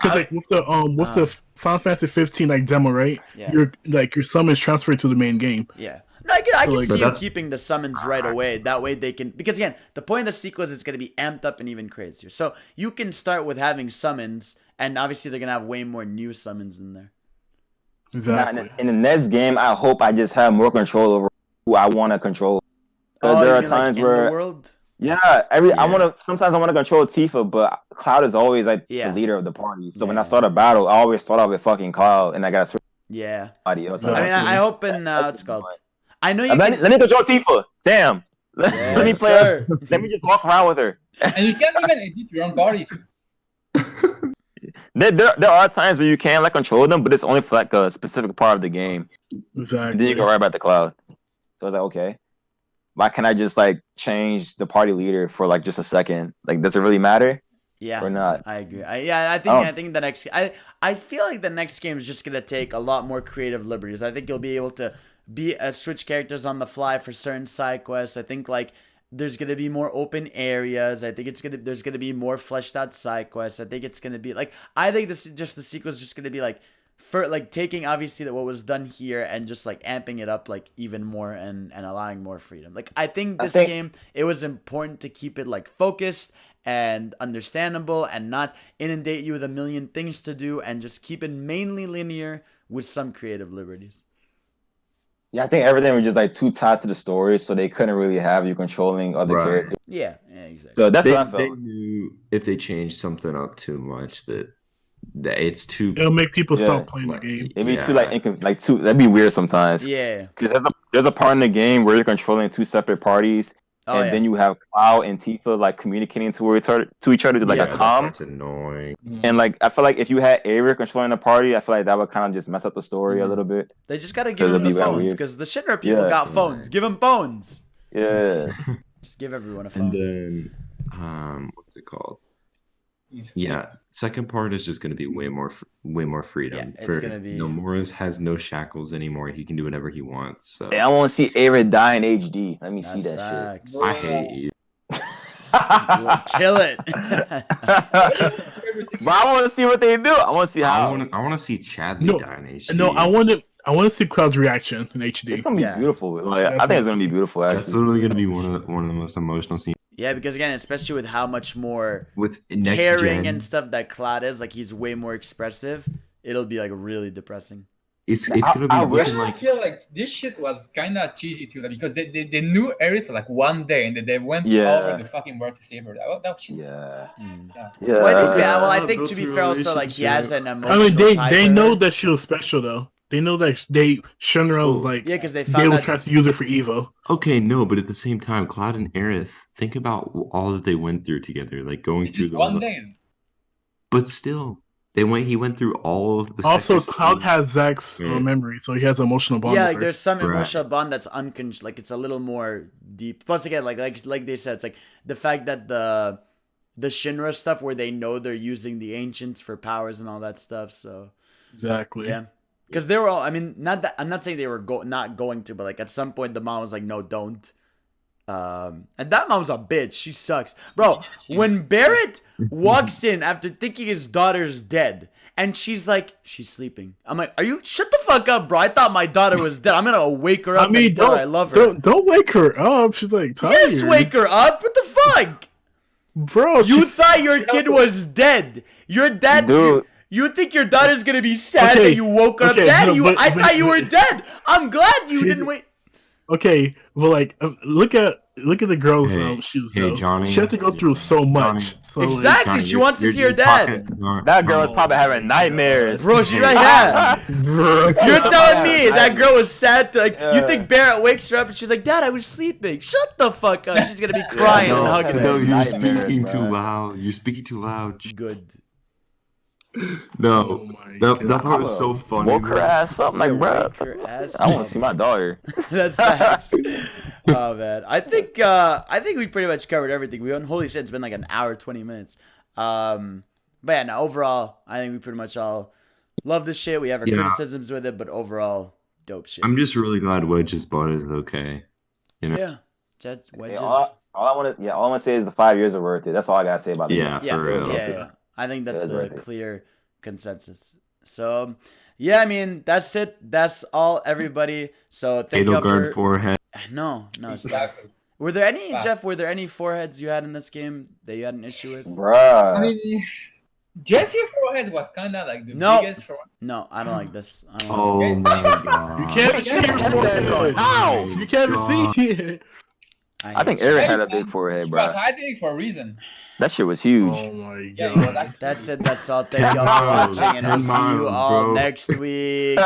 D: because like with the Final Fantasy 15 like demo, right? Yeah. Your summons transfer to the main game.
A: Yeah. No, I can see you keeping the summons right away. That way they can, because again, the point of the sequel is it's going to be amped up and even crazier. So you can start with having summons, and obviously they're going to have way more new summons in there.
E: Exactly. In the next game, I hope I just have more control over who I want to control. There are times where in the world? Sometimes I want to control Tifa, but Cloud is always like the leader of the party. So when I start a battle, I always start off with fucking Cloud, and I gotta switch.
A: Yeah.
E: Somebody else.
A: I hope in what's it called? I know you.
E: Let me control Tifa. Damn. Let me play her. Let me just walk around with her.
B: And you can't even edit your own body.
E: There are times where you can like control them, but it's only for like a specific part of the game.
D: Exactly.
E: And then you go right back to Cloud. So I was like, okay, why can't I just like change the party leader for like just a second? Like, does it really matter?
A: Yeah,
E: or not?
A: I agree. I think the next. I feel like the next game is just gonna take a lot more creative liberties. I think you'll be able to switch characters on the fly for certain side quests. I think like there's gonna be more open areas. I think there's gonna be more fleshed out side quests. I think it's gonna be like I think the sequel is just gonna be like for like taking obviously what was done here and just like amping it up like even more and allowing more freedom. Like I think this game, it was important to keep it like focused and understandable and not inundate you with a million things to do and just keep it mainly linear with some creative liberties.
E: Yeah, I think everything was just like too tied to the story, so they couldn't really have you controlling other characters.
A: Yeah, exactly.
E: So that's what I felt.
C: They knew if they changed something up too much that it's too.
D: It'll make people stop playing the game.
E: It'd be too that'd be weird sometimes.
A: Yeah,
E: because there's a part in the game where you're controlling two separate parties,
A: Oh,
E: and then you have Cloud and Tifa like communicating to each other to like a comm.
C: That's annoying.
E: And like I feel like if you had Eric controlling the party, I feel like that would kind of just mess up the story a little bit.
A: They just gotta give them the phones because the Shinra people got phones. Give them phones.
E: Yeah.
A: Just give everyone a phone.
C: And then, what's it called? Yeah, second part is just gonna be way more freedom.
A: Yeah, it's gonna be.
C: Nomura has no shackles anymore. He can do whatever he wants. So
E: Hey, I want to see Eric die in HD. Let me see that
A: facts.
E: shit.
C: I hate you.
A: Kill it.
E: But I want to see what they do. I want to see how.
C: I want to see Chadley die in HD.
D: No, I want to see Cloud's reaction in HD.
E: It's gonna be beautiful. Like, I think it's gonna be beautiful. Actually.
C: That's literally gonna be one of the most emotional scenes.
A: Yeah, because again, especially with how much more
C: With next
A: caring
C: gen,
A: and stuff that Cloud is, like he's way more expressive. It'll be like really depressing.
C: it's gonna be looking
B: I
C: like
B: feel like this shit was kind of cheesy too, like, because they knew Aerith for like one day and then they went over the fucking world to save her. That shit.
E: Yeah.
A: Well, I think to be fair, also like he has an emotional.
D: I mean,
A: tie
D: they
A: to
D: know
A: her.
D: that she was special though. They know that Shinra was like
A: because they
D: will
A: found
D: try to use her for Evo.
C: okay, no, but at the same time, Cloud and Aerith, think about all that they went through together, like going through
B: Just one day.
C: But still, he went through all of the.
D: Also,
C: sectors.
D: Cloud has Zack's memory, so he has an emotional bond.
A: Yeah,
D: with
A: like
D: her.
A: there's some emotional bond that's like it's a little more deep. Plus, again, like they said, it's like the fact that the Shinra stuff where they know they're using the ancients for powers and all that stuff. So
D: exactly,
A: yeah, because they were all. I mean, not that I'm not saying they were not going to, but like at some point the mom was like, no, don't. And that mom's a bitch. She sucks, bro. When Barrett walks in after thinking his daughter's dead. And she's like, she's sleeping. I'm like, shut the fuck up, bro. I thought my daughter was dead. I'm gonna wake her up. I mean, I love her.
D: Don't wake her up. She's like, tired.
A: Yes, wake her up. What the fuck?
D: Bro,
A: you thought your kid was dead. Your dad,
E: dude.
A: You think your daughter's gonna be sad that you woke her up? Daddy, I thought you were dead. I'm glad you didn't wait.
D: Okay, but like, look at the girl's shoes. Though.
C: Johnny,
D: she had to go through so much. So,
A: exactly,
D: like,
A: she wants to see her dad.
E: That girl is probably having nightmares.
A: Bro, she's right here. You're telling me that girl was sad to, like, you think Barrett wakes her up and she's like, Dad, I was sleeping. Shut the fuck up. She's gonna be crying and hugging
C: No,
A: her.
C: you're speaking too loud. You're speaking too loud.
A: Good.
C: No, that part was so funny.
E: Woke her ass up, like, bro. I want to see my daughter.
A: That's facts. Oh man, I think we pretty much covered everything. Holy shit, it's been like an hour 20 minutes. But yeah, no, overall, I think we pretty much all love this shit. We have our criticisms with it, but overall, dope shit.
C: I'm just really glad Wedge's butt is okay. You know?
A: Yeah, Wedges.
E: All I want to say is the 5 years are worth it. That's all I gotta say about it.
C: Yeah, for real.
A: Yeah. I think that's the clear consensus. So, yeah, I mean, that's it. That's all, everybody. So, thank you for...
C: forehead.
A: No. Exactly. Were there any, Jeff, foreheads you had in this game that you had an issue with?
E: Bruh.
B: I mean, Jesse's forehead was kind of like the biggest forehead.
A: No, I don't like this.
C: Oh my god.
D: You can't see your forehead.
E: Ow!
D: You can't see it.
E: I think Aaron had a big forehead, bro.
B: I did it for a reason.
E: That shit was huge.
D: Oh my god.
B: Yeah,
A: that's it. That's all. Thank y'all for watching, and we'll see you all next week.